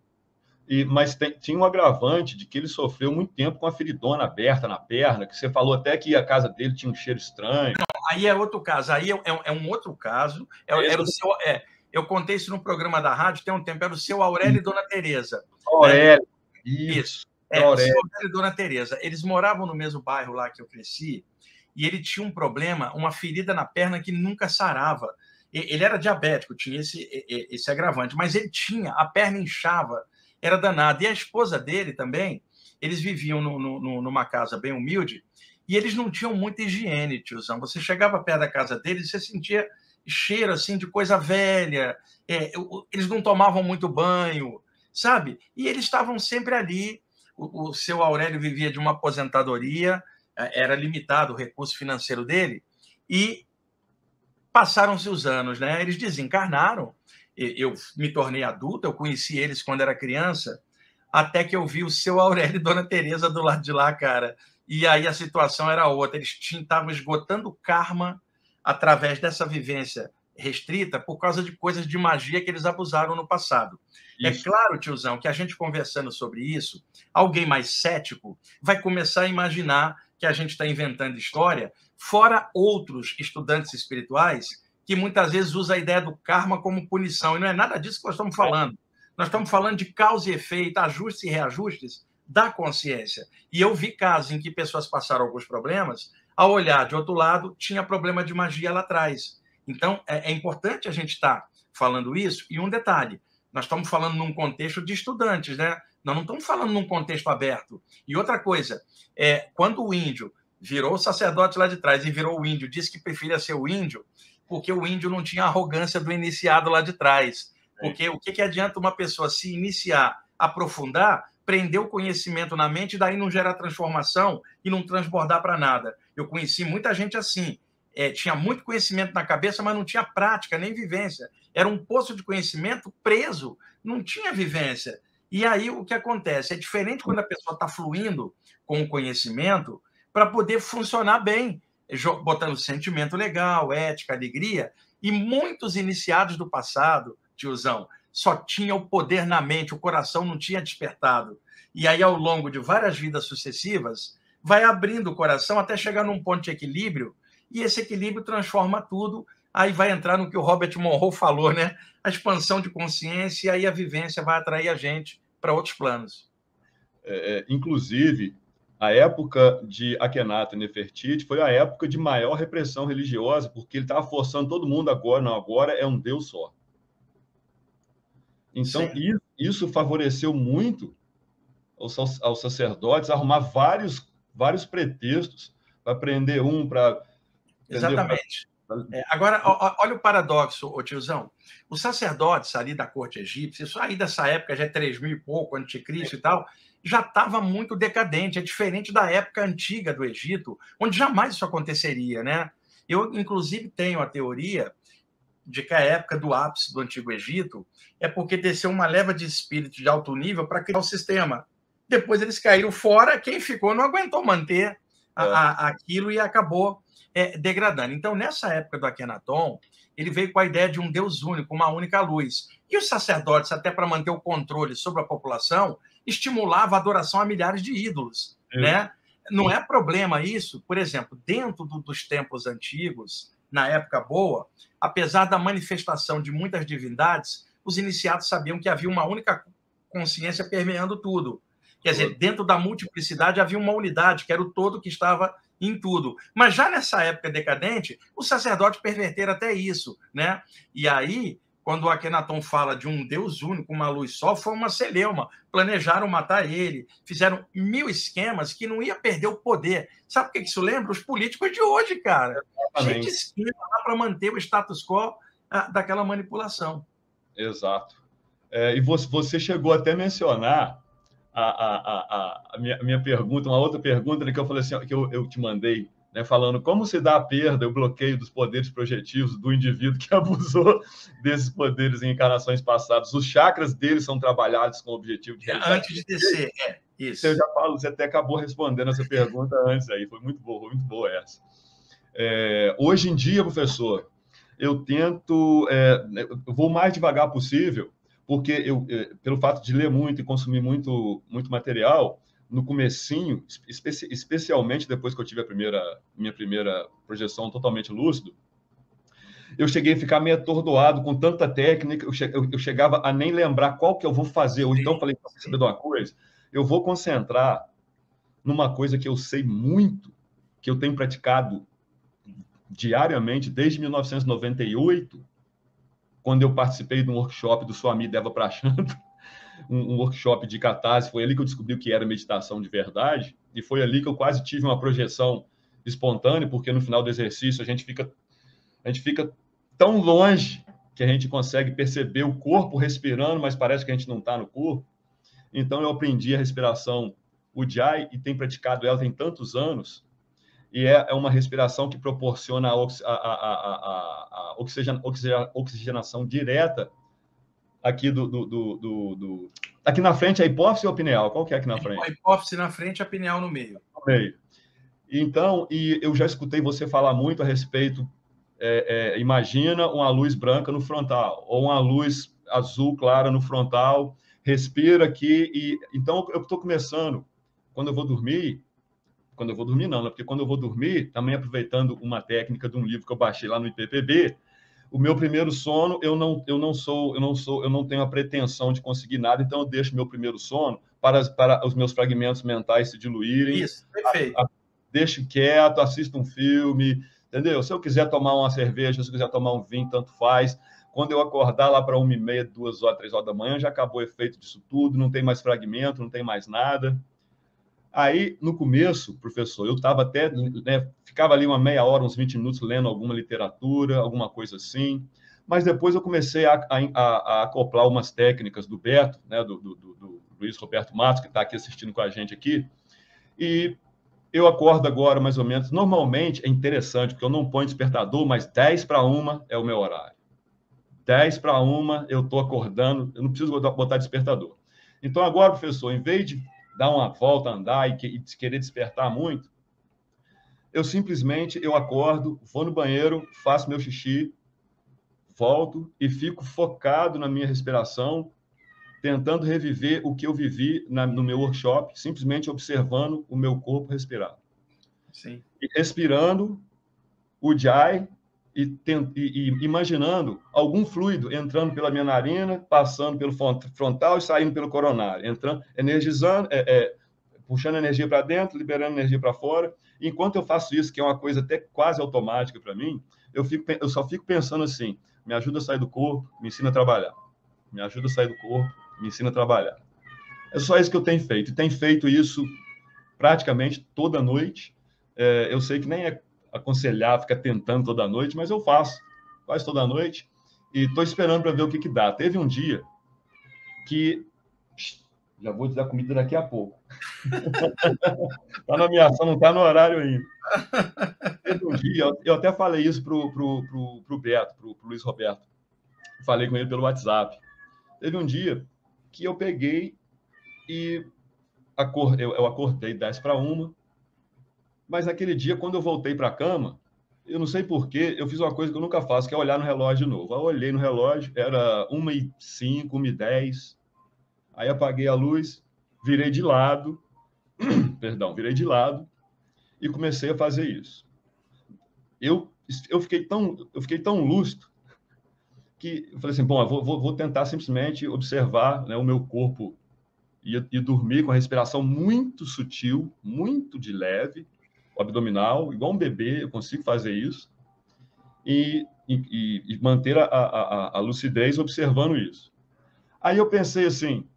Mas tinha um agravante de que ele sofreu muito tempo com a feridona aberta na perna, que você falou até que a casa dele tinha um cheiro estranho. Não, aí é outro caso, aí é um outro caso. Eu contei isso no programa da rádio, tem um tempo, era o seu Aurélio e Dona Tereza. Aurélio, né? Isso. O seu Aurélio e Dona Tereza. Eles moravam no mesmo bairro lá que eu cresci, e ele tinha um problema, uma ferida na perna que nunca sarava. Ele era diabético, tinha esse agravante, mas ele tinha, a perna inchava, era danado. E a esposa dele também, eles viviam numa casa bem humilde e eles não tinham muita higiene, tiozão. Você chegava perto da casa deles e você sentia cheiro assim de coisa velha, eles não tomavam muito banho, sabe? E eles estavam sempre ali. O seu Aurélio vivia de uma aposentadoria, era limitado o recurso financeiro dele, e passaram-se os anos, né? Eles desencarnaram. Eu me tornei adulto, eu conheci eles quando era criança, até que eu vi o seu Aurélio e Dona Tereza do lado de lá, cara. E aí a situação era outra. Eles estavam esgotando karma através dessa vivência restrita por causa de coisas de magia que eles abusaram no passado. Isso. É claro, tiozão, que a gente conversando sobre isso, alguém mais cético vai começar a imaginar que a gente está inventando história, fora outros estudantes espirituais que muitas vezes usa a ideia do karma como punição. E não é nada disso que nós estamos falando. Nós estamos falando de causa e efeito, ajustes e reajustes da consciência. E eu vi casos em que pessoas passaram alguns problemas, ao olhar de outro lado, tinha problema de magia lá atrás. Então, é importante a gente estar falando isso. E um detalhe, nós estamos falando num contexto de estudantes, né? Nós não estamos falando num contexto aberto. E outra coisa, quando o índio virou o sacerdote lá de trás e virou o índio, disse que preferia ser o índio, porque o índio não tinha a arrogância do iniciado lá de trás. Porque o que adianta uma pessoa se iniciar, aprofundar, prender o conhecimento na mente e daí não gerar transformação e não transbordar para nada? Eu conheci muita gente assim, tinha muito conhecimento na cabeça, mas não tinha prática, nem vivência. Era um poço de conhecimento preso, não tinha vivência. E aí o que acontece? É diferente quando a pessoa está fluindo com o conhecimento para poder funcionar bem, botando sentimento legal, ética, alegria. E muitos iniciados do passado, tiozão, só tinha o poder na mente, o coração não tinha despertado. E aí, ao longo de várias vidas sucessivas, vai abrindo o coração até chegar num ponto de equilíbrio, e esse equilíbrio transforma tudo. Aí vai entrar no que o Robert Monroe falou, né? A expansão de consciência, e aí a vivência vai atrair a gente para outros planos. Inclusive, A época de Akhenaton e Nefertiti foi a época de maior repressão religiosa, porque ele estava forçando todo mundo agora, não, agora é um Deus só. Então, Sim. isso favoreceu muito aos sacerdotes arrumar vários pretextos para prender um, para... Entendeu? Exatamente. Agora, olha o paradoxo, ô tiozão. Os sacerdotes ali da corte egípcia, isso aí dessa época já é 3000 e pouco, anticristo e tal, já estava muito decadente. É diferente da época antiga do Egito, onde jamais isso aconteceria, né? Eu, inclusive, tenho a teoria de que a época do ápice do Antigo Egito é porque desceu uma leva de espíritos de alto nível para criar o sistema. Depois eles caíram fora, quem ficou não aguentou manter aquilo e acabou degradando. Então, nessa época do Akhenaton, ele veio com a ideia de um Deus único, uma única luz. E os sacerdotes, até para manter o controle sobre a população, estimulava a adoração a milhares de ídolos, né? Não é problema isso, por exemplo, dentro dos templos antigos, na época boa, apesar da manifestação de muitas divindades, os iniciados sabiam que havia uma única consciência permeando tudo. Quer dizer, dentro da multiplicidade havia uma unidade, que era o todo que estava em tudo. Mas já nessa época decadente, os sacerdotes perverteram até isso, né? E aí, quando o Akhenaton fala de um Deus único, uma luz só, foi uma celeuma. Planejaram matar ele, fizeram 1000 esquemas que não ia perder o poder. Sabe o que isso lembra? Os políticos de hoje, cara. Cheio de esquema lá para manter o status quo daquela manipulação. Exato. E você chegou até a mencionar a minha pergunta, uma outra pergunta, né, que eu falei assim, que eu te mandei, né, falando como se dá a perda, o bloqueio dos poderes projetivos do indivíduo que abusou desses poderes em encarnações passadas. Os chakras deles são trabalhados com o objetivo de realizar. Antes de descer, isso. Eu já falo, você até acabou respondendo essa pergunta antes aí, foi muito boa essa. Hoje em dia, professor, eu tento, eu vou o mais devagar possível, porque pelo fato de ler muito e consumir muito material, no comecinho, especialmente depois que eu tive minha primeira projeção totalmente lúcido, eu cheguei a ficar meio atordoado com tanta técnica, eu chegava a nem lembrar qual que eu vou fazer. Ou então falei, para saber de uma coisa, eu vou concentrar numa coisa que eu sei muito, que eu tenho praticado diariamente desde 1998, quando eu participei de um workshop do Swami Deva Prachanda, um workshop de catarse. Foi ali que eu descobri o que era meditação de verdade, e foi ali que eu quase tive uma projeção espontânea, porque no final do exercício a gente fica tão longe que a gente consegue perceber o corpo respirando, mas parece que a gente não está no corpo. Então eu aprendi a respiração Ujjayi e tenho praticado ela tem tantos anos, e é uma respiração que proporciona a oxigenação direta aqui aqui na frente, a hipófise ou a pineal? Qual que é aqui na frente? A hipófise na frente, a pineal no meio. No meio. Então, e eu já escutei você falar muito a respeito, imagina uma luz branca no frontal, ou uma luz azul clara no frontal, respira aqui, então eu estou começando, quando eu vou dormir não, né? Porque quando eu vou dormir, também aproveitando uma técnica de um livro que eu baixei lá no IPPB, o meu primeiro sono, eu não tenho a pretensão de conseguir nada, então eu deixo meu primeiro sono para os meus fragmentos mentais se diluírem. Isso, perfeito. Deixo quieto, assisto um filme, entendeu? Se eu quiser tomar uma cerveja, se eu quiser tomar um vinho, tanto faz. Quando eu acordar lá para 1h30, 2h, 3h da manhã, já acabou o efeito disso tudo, não tem mais fragmento, não tem mais nada. Aí, no começo, professor, eu estava até, né, ficava ali uma meia hora, uns 20 minutos, lendo alguma literatura, alguma coisa assim, mas depois eu comecei a acoplar umas técnicas do Beto, né, do Luiz Roberto Matos, que está aqui assistindo com a gente aqui, e eu acordo agora, mais ou menos, normalmente, é interessante, porque eu não ponho despertador, mas 10:01 é o meu horário. 10:01 eu estou acordando, eu não preciso botar despertador. Então, agora, professor, em vez de dar uma volta, andar e querer despertar muito, eu simplesmente acordo, vou no banheiro, faço meu xixi, volto e fico focado na minha respiração, tentando reviver o que eu vivi no meu workshop, simplesmente observando o meu corpo respirar. Sim. E respirando o Ujjayi e imaginando algum fluido entrando pela minha narina, passando pelo frontal e saindo pelo coronário, entrando, energizando, puxando energia para dentro, liberando energia para fora. Enquanto eu faço isso, que é uma coisa até quase automática para mim, eu só fico pensando assim: me ajuda a sair do corpo, me ensina a trabalhar. Me ajuda a sair do corpo, me ensina a trabalhar. É só isso que eu tenho feito. E tenho feito isso praticamente toda noite. Eu sei que nem é aconselhar ficar tentando toda noite, mas eu faço quase toda noite. E estou esperando para ver o que dá. Teve um dia que... Já vou te dar comida daqui a pouco. Está na minha ação, não está no horário ainda. Teve um dia, eu até falei isso para o Beto, para o Luiz Roberto. Falei com ele pelo WhatsApp. Teve um dia que eu peguei e eu acordei 10 para 1, mas naquele dia, quando eu voltei para a cama, eu não sei porquê, eu fiz uma coisa que eu nunca faço, que é olhar no relógio de novo. Eu olhei no relógio, era 1h05, 1h10, aí apaguei a luz, virei de lado, virei de lado e comecei a fazer isso. Eu fiquei tão lúcido que eu falei assim, bom, eu vou tentar simplesmente observar, né, o meu corpo e dormir com a respiração muito sutil, muito de leve, abdominal, igual um bebê, eu consigo fazer isso, e manter a lucidez observando isso. Aí eu pensei assim,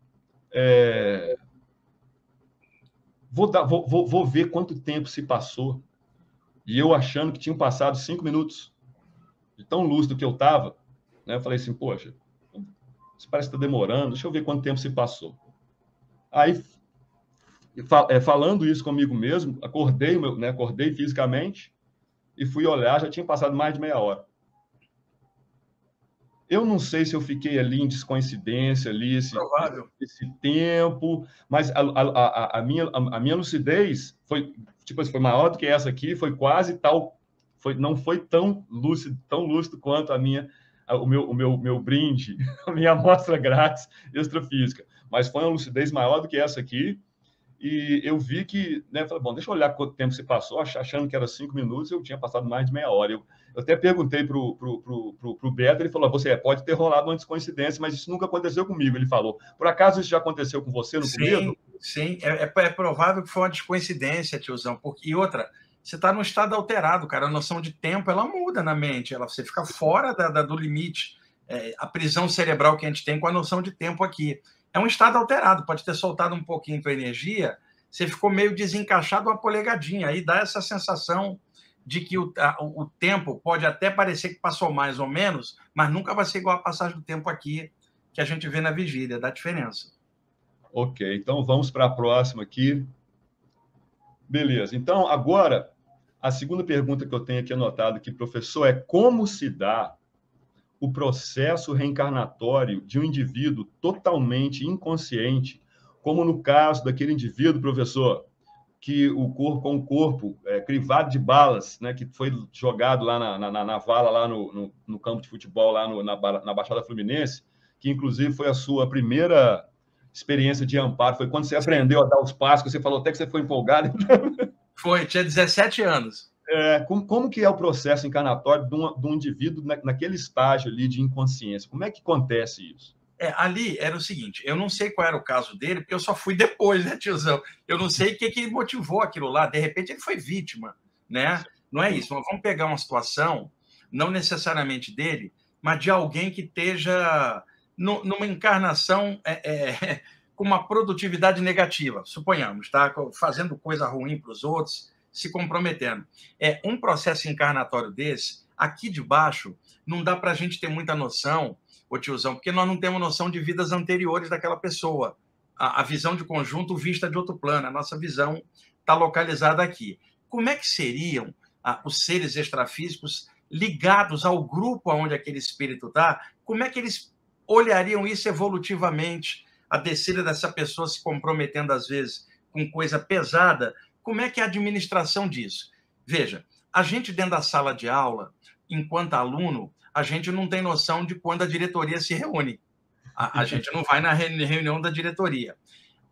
vou ver quanto tempo se passou, e eu achando que tinham passado 5 minutos, de tão lúcido que eu estava, né? Eu falei assim, poxa, isso parece que está demorando, deixa eu ver quanto tempo se passou. Aí, falando isso comigo mesmo, acordei fisicamente e fui olhar, já tinha passado mais de meia hora. Eu não sei se eu fiquei ali em descoincidência, ali esse tempo, mas a minha lucidez foi, tipo, foi maior do que essa aqui, foi quase tal, não foi tão lúcido quanto o meu brinde, a minha amostra grátis extrafísica, mas foi uma lucidez maior do que essa aqui. E eu vi que, né, falei, bom, deixa eu olhar quanto tempo se passou, achando que era 5 minutos, eu tinha passado mais de meia hora. Eu até perguntei pro Beto, ele falou, você pode ter rolado uma descoincidência, mas isso nunca aconteceu comigo, ele falou. Por acaso isso já aconteceu com você no começo? Sim, é provável que foi uma descoincidência, tiozão, e outra, você está num estado alterado, cara, a noção de tempo, ela muda na mente, você fica fora do limite, a prisão cerebral que a gente tem com a noção de tempo aqui. É um estado alterado, pode ter soltado um pouquinho tua energia, você ficou meio desencaixado, uma polegadinha, aí dá essa sensação de que o tempo pode até parecer que passou mais ou menos, mas nunca vai ser igual a passagem do tempo aqui que a gente vê na vigília, dá diferença. Ok, então vamos para a próxima aqui. Beleza, então agora, a segunda pergunta que eu tenho aqui anotado aqui, professor, é como se dá o processo reencarnatório de um indivíduo totalmente inconsciente, como no caso daquele indivíduo, professor, que com o corpo crivado de balas, né, que foi jogado lá na vala, lá no campo de futebol, lá na Baixada Fluminense, que inclusive foi a sua primeira experiência de amparo, foi quando você aprendeu a dar os passos, que você falou até que você foi empolgado. Foi, tinha 17 anos. Como que é o processo encarnatório de um indivíduo naquele estágio ali de inconsciência? Como é que acontece isso? Ali era o seguinte, eu não sei qual era o caso dele, porque eu só fui depois, né, tiozão? Eu não sei o que motivou aquilo lá. De repente, ele foi vítima, né? Não é isso. Mas vamos pegar uma situação, não necessariamente dele, mas de alguém que esteja numa encarnação com uma produtividade negativa, suponhamos, tá? Fazendo coisa ruim para os outros, se comprometendo. Um processo encarnatório desse, aqui de baixo, não dá para a gente ter muita noção, ô tiozão, porque nós não temos noção de vidas anteriores daquela pessoa. A visão de conjunto vista de outro plano, a nossa visão está localizada aqui. Como é que seriam os seres extrafísicos ligados ao grupo onde aquele espírito está? Como é que eles olhariam isso evolutivamente, a descida dessa pessoa se comprometendo, às vezes, com coisa pesada? Como é que é a administração disso? Veja, a gente dentro da sala de aula, enquanto aluno, a gente não tem noção de quando a diretoria se reúne. A gente não vai na reunião da diretoria.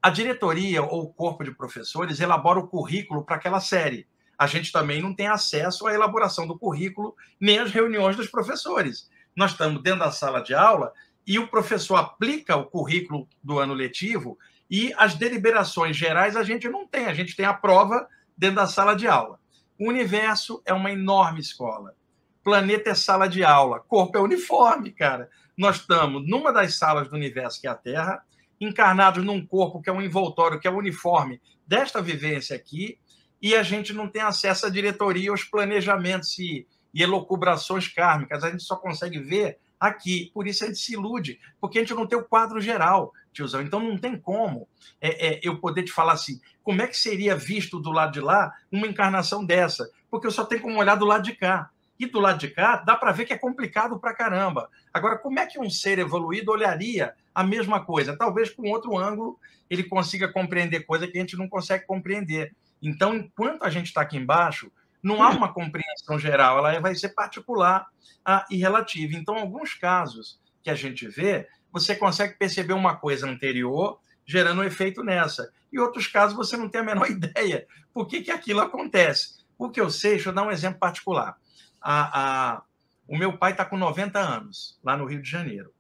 A diretoria ou o corpo de professores elabora o currículo para aquela série. A gente também não tem acesso à elaboração do currículo nem às reuniões dos professores. Nós estamos dentro da sala de aula e o professor aplica o currículo do ano letivo E as deliberações gerais a gente não tem, a gente tem a prova dentro da sala de aula. O universo é uma enorme escola. Planeta é sala de aula, corpo é uniforme, cara. Nós estamos numa das salas do universo, que é a Terra, encarnados num corpo que é um envoltório, que é o uniforme desta vivência aqui, e a gente não tem acesso à diretoria, aos planejamentos e elucubrações kármicas. A gente só consegue ver aqui. Por isso a gente se ilude, porque a gente não tem o quadro geral, tiozão. Então não tem como eu poder te falar assim, como é que seria visto do lado de lá uma encarnação dessa? Porque eu só tenho como olhar do lado de cá. E do lado de cá, dá para ver que é complicado pra caramba. Agora, como é que um ser evoluído olharia a mesma coisa? Talvez com outro ângulo ele consiga compreender coisa que a gente não consegue compreender. Então, enquanto a gente está aqui embaixo, não há uma compreensão geral, ela vai ser particular e relativa. Então, em alguns casos que a gente vê, você consegue perceber uma coisa anterior gerando um efeito nessa. E outros casos você não tem a menor ideia por que aquilo acontece. O que eu sei, deixa eu dar um exemplo particular. O meu pai está com 90 anos, lá no Rio de Janeiro.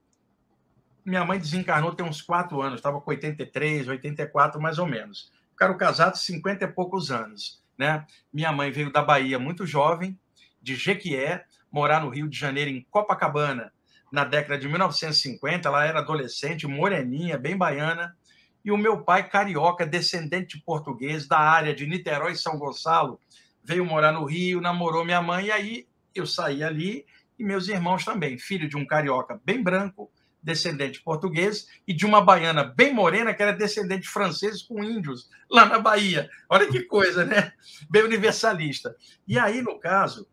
Minha mãe desencarnou tem uns 4 anos, estava com 83, 84, mais ou menos. Ficaram casados 50 e poucos anos, né? Minha mãe veio da Bahia muito jovem, de Jequié, morar no Rio de Janeiro, em Copacabana, na década de 1950. Ela era adolescente, moreninha, bem baiana. E o meu pai, carioca, descendente de português, da área de Niterói e São Gonçalo, veio morar no Rio, namorou minha mãe, e aí eu saí ali, e meus irmãos também, filho de um carioca bem branco, descendente português, e de uma baiana bem morena, que era descendente francês com índios, lá na Bahia. Olha que coisa, né? Bem universalista. E aí, no caso,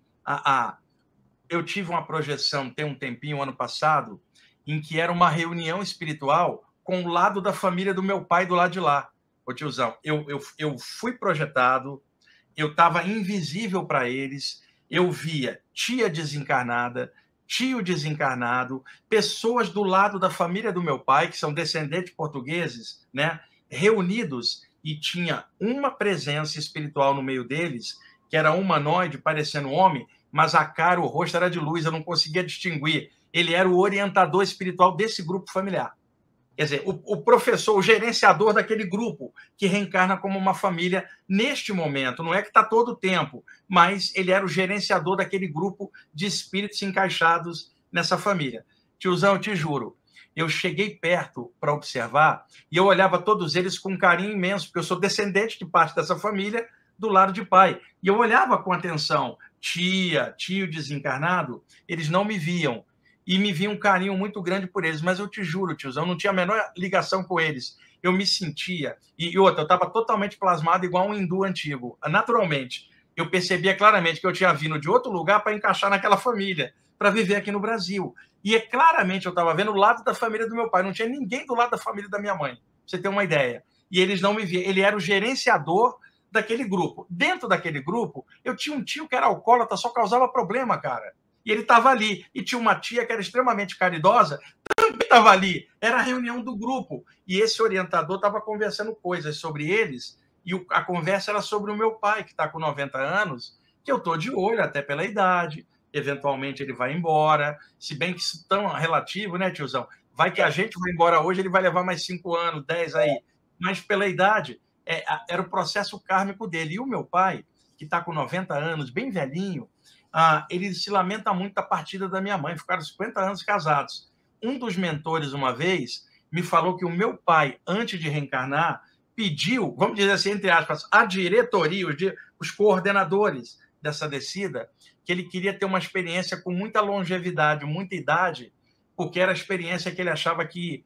eu tive uma projeção, tem um tempinho, ano passado, em que era uma reunião espiritual com o lado da família do meu pai do lado de lá. Ô tiozão, eu fui projetado, eu estava invisível para eles, eu via tia desencarnada, tio desencarnado, pessoas do lado da família do meu pai, que são descendentes portugueses, né, reunidos, e tinha uma presença espiritual no meio deles, que era humanoide, parecendo homem, mas a cara, o rosto era de luz, eu não conseguia distinguir. Ele era o orientador espiritual desse grupo familiar. Quer dizer, o professor, o gerenciador daquele grupo que reencarna como uma família neste momento. Não é que está todo o tempo, mas ele era o gerenciador daquele grupo de espíritos encaixados nessa família. Tiozão, eu te juro, eu cheguei perto para observar e eu olhava todos eles com um carinho imenso, porque eu sou descendente de parte dessa família do lado de pai. E eu olhava com atenção. Tia, tio desencarnado, eles não me viam. E me vi um carinho muito grande por eles. Mas eu te juro, tiozão, eu não tinha a menor ligação com eles. Eu me sentia... E outra, eu estava totalmente plasmado igual um hindu antigo. Naturalmente, eu percebia claramente que eu tinha vindo de outro lugar para encaixar naquela família, para viver aqui no Brasil. E claramente eu estava vendo o lado da família do meu pai. Não tinha ninguém do lado da família da minha mãe, pra você ter uma ideia. E eles não me viam. Ele era o gerenciador daquele grupo. Dentro daquele grupo, eu tinha um tio que era alcoólatra, só causava problema, cara. E ele estava ali. E tinha uma tia que era extremamente caridosa, também estava ali. Era a reunião do grupo. E esse orientador estava conversando coisas sobre eles, e a conversa era sobre o meu pai, que está com 90 anos, que eu estou de olho, até pela idade. Eventualmente ele vai embora, se bem que isso é tão relativo, né, tiozão? Vai que a gente vai embora hoje, ele vai levar mais 5 anos, 10 aí. Mas pela idade, era o processo kármico dele. E o meu pai, que está com 90 anos, bem velhinho, ele se lamenta muito da partida da minha mãe. Ficaram 50 anos casados. Um dos mentores, uma vez, me falou que o meu pai, antes de reencarnar, pediu, vamos dizer assim, entre aspas, a diretoria, os coordenadores dessa descida, que ele queria ter uma experiência com muita longevidade, muita idade, porque era a experiência que ele achava que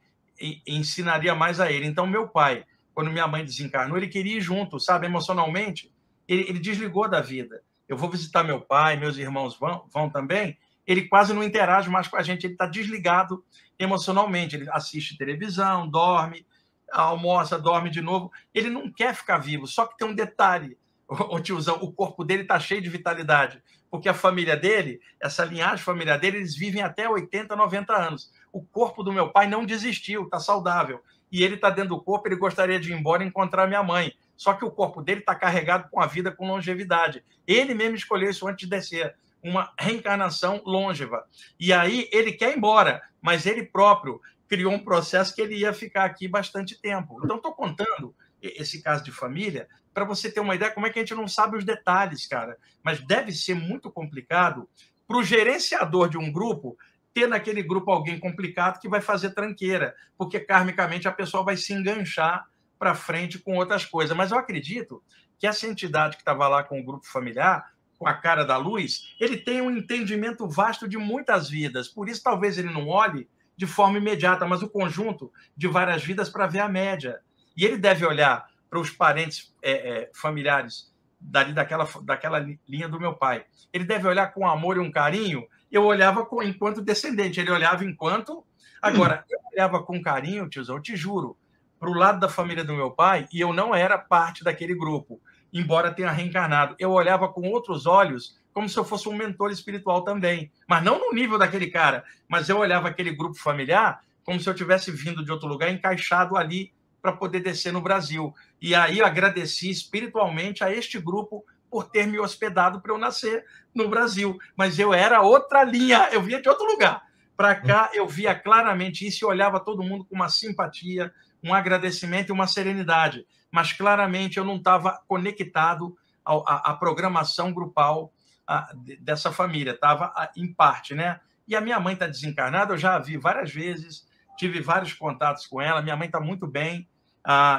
ensinaria mais a ele. Então, meu pai, quando minha mãe desencarnou, ele queria ir junto, sabe, emocionalmente. Ele desligou da vida. Eu vou visitar meu pai, meus irmãos vão também. Ele quase não interage mais com a gente, ele está desligado emocionalmente. Ele assiste televisão, dorme, almoça, dorme de novo. Ele não quer ficar vivo, só que tem um detalhe, o tiozão, o corpo dele está cheio de vitalidade, porque a família dele, essa linhagem familiar dele, eles vivem até 80, 90 anos. O corpo do meu pai não desistiu, está saudável. E ele está dentro do corpo, ele gostaria de ir embora e encontrar minha mãe. Só que o corpo dele está carregado com a vida, com longevidade. Ele mesmo escolheu isso antes de descer, uma reencarnação longeva. E aí ele quer ir embora, mas ele próprio criou um processo que ele ia ficar aqui bastante tempo. Então, estou contando esse caso de família para você ter uma ideia como é que a gente não sabe os detalhes, cara. Mas deve ser muito complicado para o gerenciador de um grupo ter naquele grupo alguém complicado que vai fazer tranqueira, porque karmicamente a pessoa vai se enganchar para frente com outras coisas. Mas eu acredito que essa entidade que estava lá com o grupo familiar, com a cara da luz, ele tem um entendimento vasto de muitas vidas. Por isso, talvez ele não olhe de forma imediata, mas o conjunto de várias vidas para ver a média. E ele deve olhar para os parentes familiares daquela linha do meu pai. Ele deve olhar com amor e um carinho. Eu olhava enquanto descendente, ele olhava enquanto... Agora, eu olhava com carinho, tiozão, eu te juro, para o lado da família do meu pai, e eu não era parte daquele grupo, embora tenha reencarnado. Eu olhava com outros olhos, como se eu fosse um mentor espiritual também. Mas não no nível daquele cara, mas eu olhava aquele grupo familiar como se eu tivesse vindo de outro lugar, encaixado ali para poder descer no Brasil. E aí eu agradeci espiritualmente a este grupo por ter me hospedado para eu nascer no Brasil. Mas eu era outra linha, eu vinha de outro lugar. Para cá, eu via claramente isso e olhava todo mundo com uma simpatia, um agradecimento e uma serenidade. Mas claramente eu não estava conectado à programação grupal dessa família, estava em parte, né? E a minha mãe está desencarnada, eu já a vi várias vezes, tive vários contatos com ela, minha mãe está muito bem,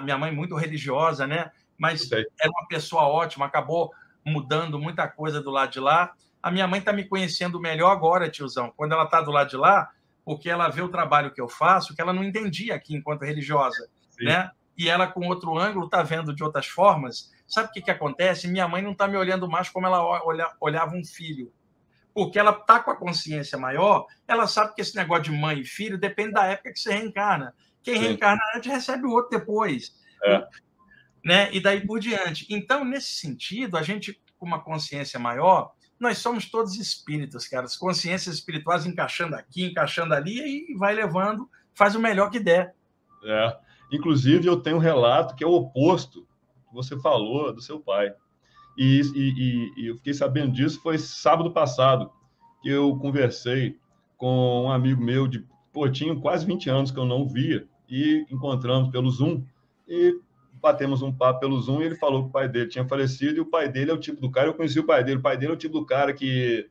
minha mãe muito religiosa, né? Mas era uma pessoa ótima, acabou mudando muita coisa do lado de lá. A minha mãe está me conhecendo melhor agora, tiozão, quando ela está do lado de lá, porque ela vê o trabalho que eu faço, que ela não entendia aqui enquanto religiosa, né? E ela, com outro ângulo, está vendo de outras formas. Sabe o que acontece? Minha mãe não está me olhando mais como ela olhava um filho. Porque ela está com a consciência maior, ela sabe que esse negócio de mãe e filho depende da época que você reencarna. Quem reencarna antes recebe o outro depois. Né? E daí por diante. Então, nesse sentido, a gente, com uma consciência maior, nós somos todos espíritos, cara. As consciências espirituais encaixando aqui, encaixando ali, e vai levando, faz o melhor que der. Inclusive, eu tenho um relato que é o oposto que você falou do seu pai. E eu fiquei sabendo disso, foi sábado passado, que eu conversei com um amigo meu de tinha quase 20 anos que eu não via, e encontramos pelo Zoom, e batemos um papo pelo Zoom, e ele falou que o pai dele tinha falecido, e o pai dele é o tipo do cara, eu conheci o pai dele é o tipo do cara que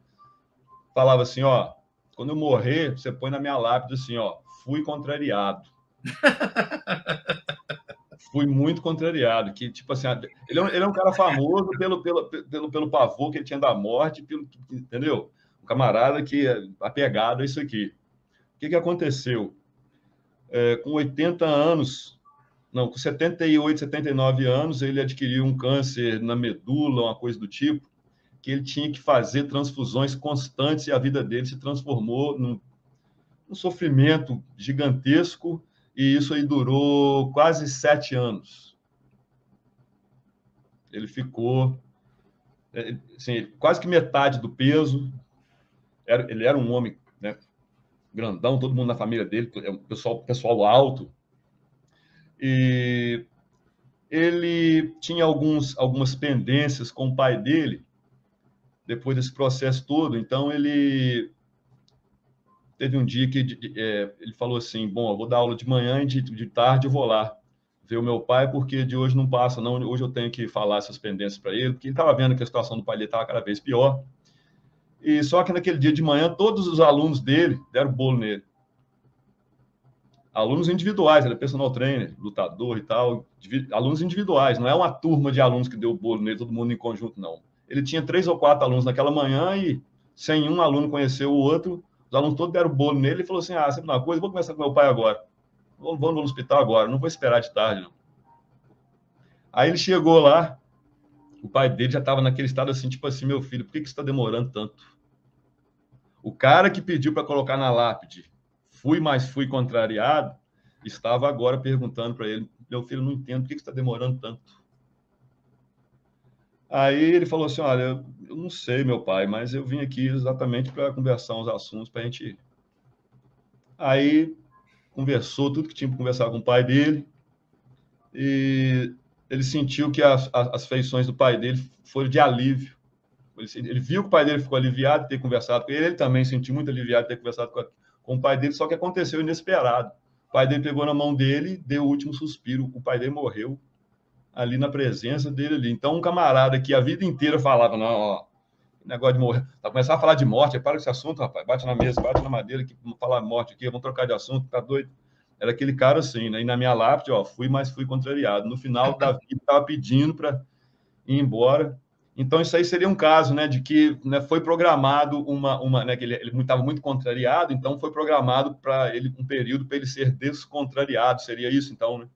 falava assim, ó, quando eu morrer, você põe na minha lápide assim, ó, fui contrariado. Fui muito contrariado, que tipo assim, ele é um cara famoso pelo pavor que ele tinha da morte, entendeu? Um camarada que é apegado a isso aqui. O que aconteceu? Com 80 anos, não, com 78, 79 anos, ele adquiriu um câncer na medula, uma coisa do tipo, que ele tinha que fazer transfusões constantes e a vida dele se transformou num sofrimento gigantesco, e isso aí durou quase 7 anos. Ele ficou assim, quase que metade do peso. Ele era um homem, né, grandão, todo mundo na família dele, pessoal alto. E ele tinha algumas pendências com o pai dele, depois desse processo todo. Então, ele teve um dia que ele falou assim, bom, eu vou dar aula de manhã e de tarde eu vou lá ver o meu pai, porque de hoje não passa, não. Hoje eu tenho que falar essas pendências para ele, porque ele estava vendo que a situação do pai dele estava cada vez pior. E só que naquele dia de manhã, todos os alunos dele deram bolo nele. Alunos individuais, ele é personal trainer, lutador e tal, alunos individuais, não é uma turma de alunos que deu bolo nele, todo mundo em conjunto, não. Ele tinha 3 ou 4 alunos naquela manhã e sem um aluno conhecer o outro, os alunos todos deram bolo nele e falou assim, sabe uma coisa, vou conversar com meu pai agora. Vamos no hospital agora, não vou esperar de tarde, não. Aí ele chegou lá, o pai dele já estava naquele estado assim, tipo assim, meu filho, por que você está demorando tanto? O cara que pediu para colocar na lápide, fui contrariado, estava agora perguntando para ele, meu filho, não entendo, por que você está demorando tanto? Aí ele falou assim, olha, eu não sei, meu pai, mas eu vim aqui exatamente para conversar uns assuntos para a gente... Aí conversou tudo que tinha para conversar com o pai dele, e ele sentiu que as feições do pai dele foram de alívio. Ele viu que o pai dele ficou aliviado de ter conversado com ele, ele também sentiu muito aliviado de ter conversado com o pai dele, só que aconteceu inesperado. O pai dele pegou na mão dele, deu o último suspiro. O pai dele morreu ali na presença dele ali. Então, um camarada que a vida inteira falava, não, ó, negócio de morrer. Tá começar a falar de morte, para com esse assunto, rapaz. Bate na mesa, bate na madeira, que vamos falar de morte aqui, vamos trocar de assunto, tá doido? Era aquele cara assim, né? E na minha lápide, ó, fui contrariado. No final da vida, estava pedindo para ir embora. Então, isso aí seria um caso, né, de que, né, foi programado né, que ele estava muito contrariado, então foi programado para ele um período para ele ser descontrariado. Seria isso, então, né?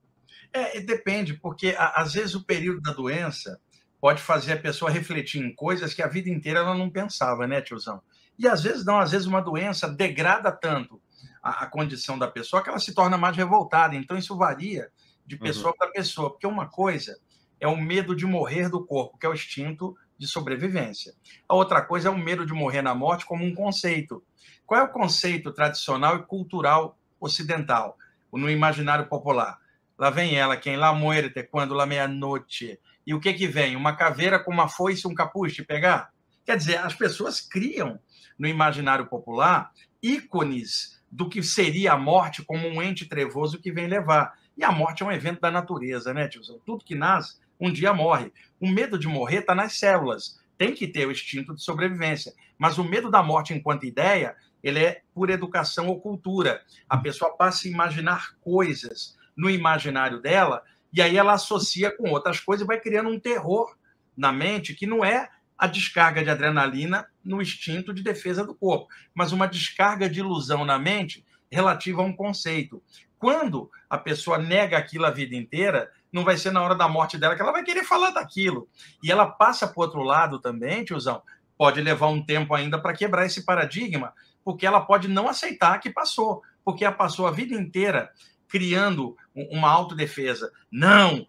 Depende, porque às vezes o período da doença pode fazer a pessoa refletir em coisas que a vida inteira ela não pensava, né, tiozão? E às vezes não, às vezes uma doença degrada tanto a condição da pessoa que ela se torna mais revoltada. Então isso varia de pessoa para pessoa, porque uma coisa é o medo de morrer do corpo, que é o instinto de sobrevivência. A outra coisa é o medo de morrer na morte como um conceito. Qual é o conceito tradicional e cultural ocidental, no imaginário popular? Lá vem ela, quem lá muerte, quando lá meia-noite. E o que vem? Uma caveira com uma foice e um capuz te pegar? Quer dizer, as pessoas criam no imaginário popular ícones do que seria a morte como um ente trevoso que vem levar. E a morte é um evento da natureza, né, tiozão? Tudo que nasce, um dia morre. O medo de morrer está nas células. Tem que ter o instinto de sobrevivência. Mas o medo da morte enquanto ideia, ele é por educação ou cultura. A pessoa passa a imaginar coisas no imaginário dela, e aí ela associa com outras coisas e vai criando um terror na mente que não é a descarga de adrenalina no instinto de defesa do corpo, mas uma descarga de ilusão na mente relativa a um conceito. Quando a pessoa nega aquilo a vida inteira, não vai ser na hora da morte dela que ela vai querer falar daquilo. E ela passa para o outro lado também, tiozão, pode levar um tempo ainda para quebrar esse paradigma, porque ela pode não aceitar que passou, porque ela passou a vida inteira criando uma autodefesa. Não,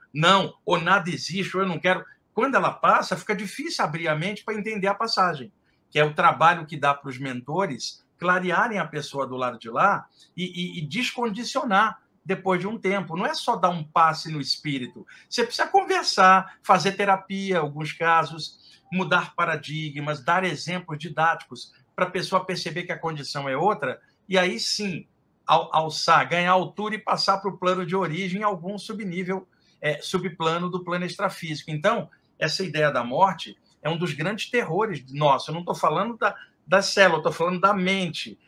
ou nada existe, ou eu não quero. Quando ela passa, fica difícil abrir a mente para entender a passagem, que é o trabalho que dá para os mentores clarearem a pessoa do lado de lá e descondicionar depois de um tempo. Não é só dar um passe no espírito. Você precisa conversar, fazer terapia, em alguns casos, mudar paradigmas, dar exemplos didáticos para a pessoa perceber que a condição é outra, e aí sim alçar, ganhar altura e passar para o plano de origem, algum subnível, subplano do plano extrafísico. Então, essa ideia da morte é um dos grandes terrores nossos. Eu não estou falando da célula, estou falando da mente.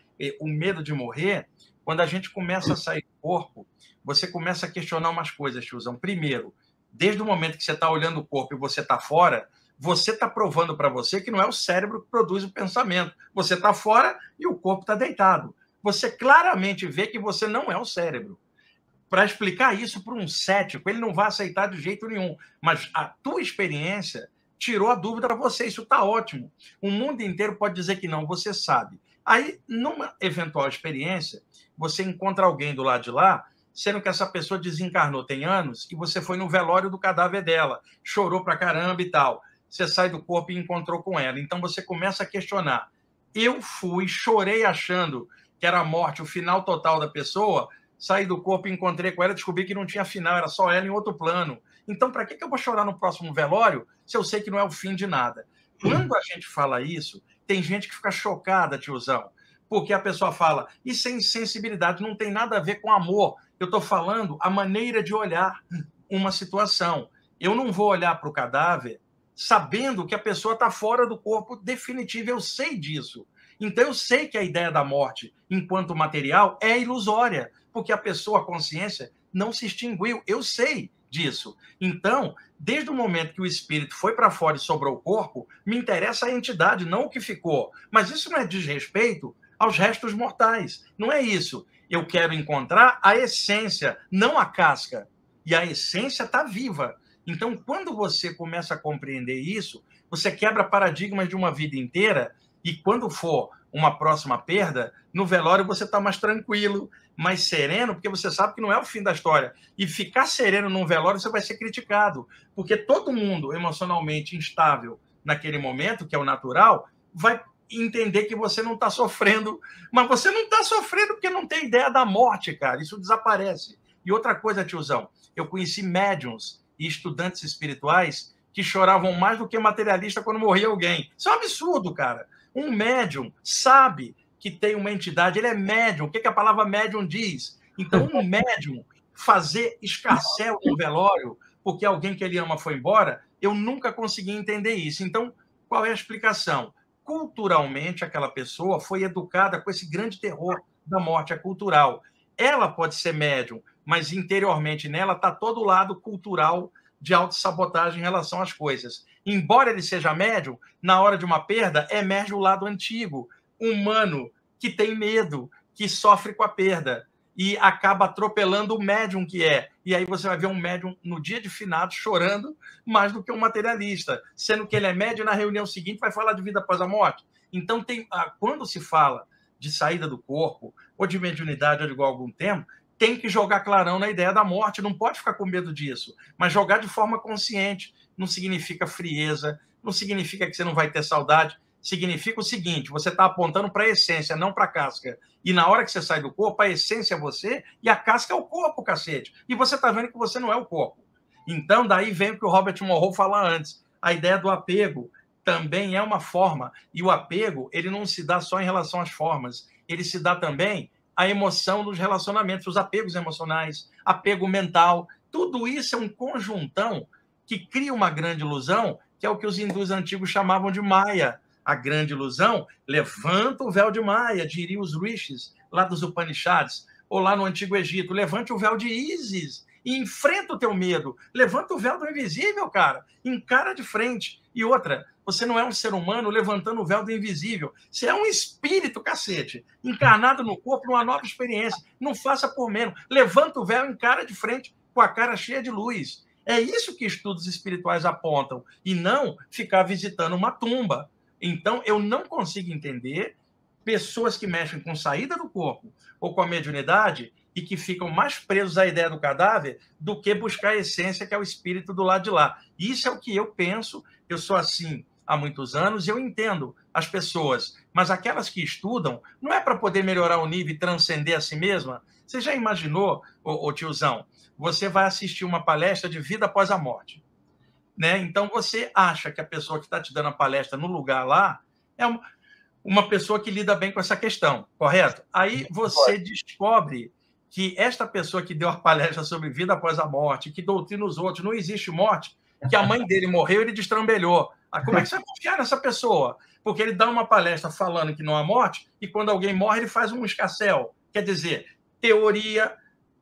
O medo de morrer, quando a gente começa a sair do corpo, você começa a questionar umas coisas, tiozão. Primeiro, desde o momento que você está olhando o corpo e você está fora, você está provando para você que não é o cérebro que produz o pensamento. Você está fora e o corpo está deitado. Você claramente vê que você não é o cérebro. Para explicar isso para um cético, ele não vai aceitar de jeito nenhum. Mas a tua experiência tirou a dúvida para você. Isso está ótimo. O mundo inteiro pode dizer que não, você sabe. Aí, numa eventual experiência, você encontra alguém do lado de lá, sendo que essa pessoa desencarnou tem anos, e você foi no velório do cadáver dela, chorou pra caramba e tal. Você sai do corpo e encontrou com ela. Então você começa a questionar. Eu fui, chorei achando que era a morte, o final total da pessoa, saí do corpo, encontrei com ela, descobri que não tinha final, era só ela em outro plano. Então, para que eu vou chorar no próximo velório se eu sei que não é o fim de nada? Quando a gente fala isso, tem gente que fica chocada, tiozão, porque a pessoa fala, isso é insensibilidade, não tem nada a ver com amor. Eu estou falando a maneira de olhar uma situação. Eu não vou olhar para o cadáver sabendo que a pessoa está fora do corpo definitivo, eu sei disso. Então, eu sei que a ideia da morte, enquanto material, é ilusória, porque a pessoa, a consciência, não se extinguiu. Eu sei disso. Então, desde o momento que o espírito foi para fora e sobrou o corpo, me interessa a entidade, não o que ficou. Mas isso não é desrespeito aos restos mortais. Não é isso. Eu quero encontrar a essência, não a casca. E a essência está viva. Então, quando você começa a compreender isso, você quebra paradigmas de uma vida inteira. E quando for uma próxima perda, no velório você está mais tranquilo, mais sereno, porque você sabe que não é o fim da história. E ficar sereno num velório, você vai ser criticado. Porque todo mundo emocionalmente instável naquele momento, que é o natural, vai entender que você não está sofrendo. Mas você não está sofrendo porque não tem ideia da morte, cara. Isso desaparece. E outra coisa, tiozão, eu conheci médiums e estudantes espirituais que choravam mais do que materialista quando morria alguém. Isso é um absurdo, cara. Um médium sabe que tem uma entidade, ele é médium. O que a palavra médium diz? Então, um médium fazer escarcéu no velório porque alguém que ele ama foi embora, eu nunca consegui entender isso. Então, qual é a explicação? Culturalmente, aquela pessoa foi educada com esse grande terror da morte, é cultural. Ela pode ser médium, mas interiormente nela está todo o lado cultural de autossabotagem em relação às coisas. Embora ele seja médium, na hora de uma perda, emerge o lado antigo, humano, que tem medo, que sofre com a perda e acaba atropelando o médium que é. E aí você vai ver um médium no dia de finados chorando mais do que um materialista, sendo que ele é médium e na reunião seguinte vai falar de vida após a morte. Então, quando se fala de saída do corpo, ou de mediunidade, ou de igual algum tempo, tem que jogar clarão na ideia da morte, não pode ficar com medo disso, mas jogar de forma consciente. Não significa frieza, não significa que você não vai ter saudade, significa o seguinte, você está apontando para a essência, não para a casca. E na hora que você sai do corpo, a essência é você e a casca é o corpo, cacete. E você está vendo que você não é o corpo. Então, daí vem o que o Robert Monroe fala antes. A ideia do apego também é uma forma. E o apego, ele não se dá só em relação às formas. Ele se dá também à emoção dos relacionamentos, os apegos emocionais, apego mental. Tudo isso é um conjuntão que cria uma grande ilusão, que é o que os hindus antigos chamavam de Maya. A grande ilusão levanta o véu de Maya, diriam os rishis, lá dos Upanishads, ou lá no Antigo Egito. Levante o véu de Ísis e enfrenta o teu medo. Levanta o véu do invisível, cara. Encara de frente. E outra, você não é um ser humano levantando o véu do invisível. Você é um espírito, cacete, encarnado no corpo, numa nova experiência. Não faça por menos. Levanta o véu e encara de frente com a cara cheia de luz. É isso que estudos espirituais apontam. E não ficar visitando uma tumba. Então, eu não consigo entender pessoas que mexem com saída do corpo ou com a mediunidade e que ficam mais presos à ideia do cadáver do que buscar a essência, que é o espírito do lado de lá. Isso é o que eu penso, eu sou assim há muitos anos e eu entendo as pessoas, mas aquelas que estudam não é para poder melhorar o nível e transcender a si mesma. Você já imaginou, ô tiozão, você vai assistir uma palestra de vida após a morte. Né? Então, você acha que a pessoa que está te dando a palestra no lugar lá é uma pessoa que lida bem com essa questão, correto? Aí você descobre que esta pessoa que deu a palestra sobre vida após a morte, que doutrina os outros, não existe morte, que a mãe dele morreu e ele destrambelhou. Como é que você vai confiar nessa pessoa? Porque ele dá uma palestra falando que não há morte e quando alguém morre ele faz um escarcéu. Quer dizer, teoria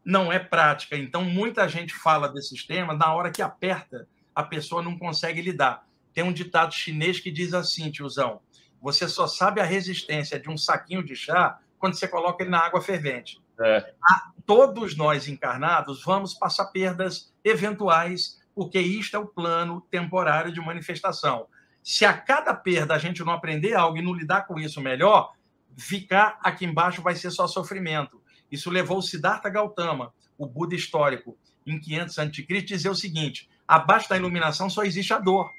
não é prática. Então, muita gente fala desses temas na hora que aperta, a pessoa não consegue lidar. Tem um ditado chinês que diz assim, tiozão, você só sabe a resistência de um saquinho de chá quando você coloca ele na água fervente. Todos nós encarnados vamos passar perdas eventuais, porque isto é o plano temporário de manifestação. Se a cada perda a gente não aprender algo e não lidar com isso melhor, ficar aqui embaixo vai ser só sofrimento. Isso levou o Siddhartha Gautama, o Buda histórico, em 500 a.C., a dizer o seguinte, abaixo da iluminação só existe a dor.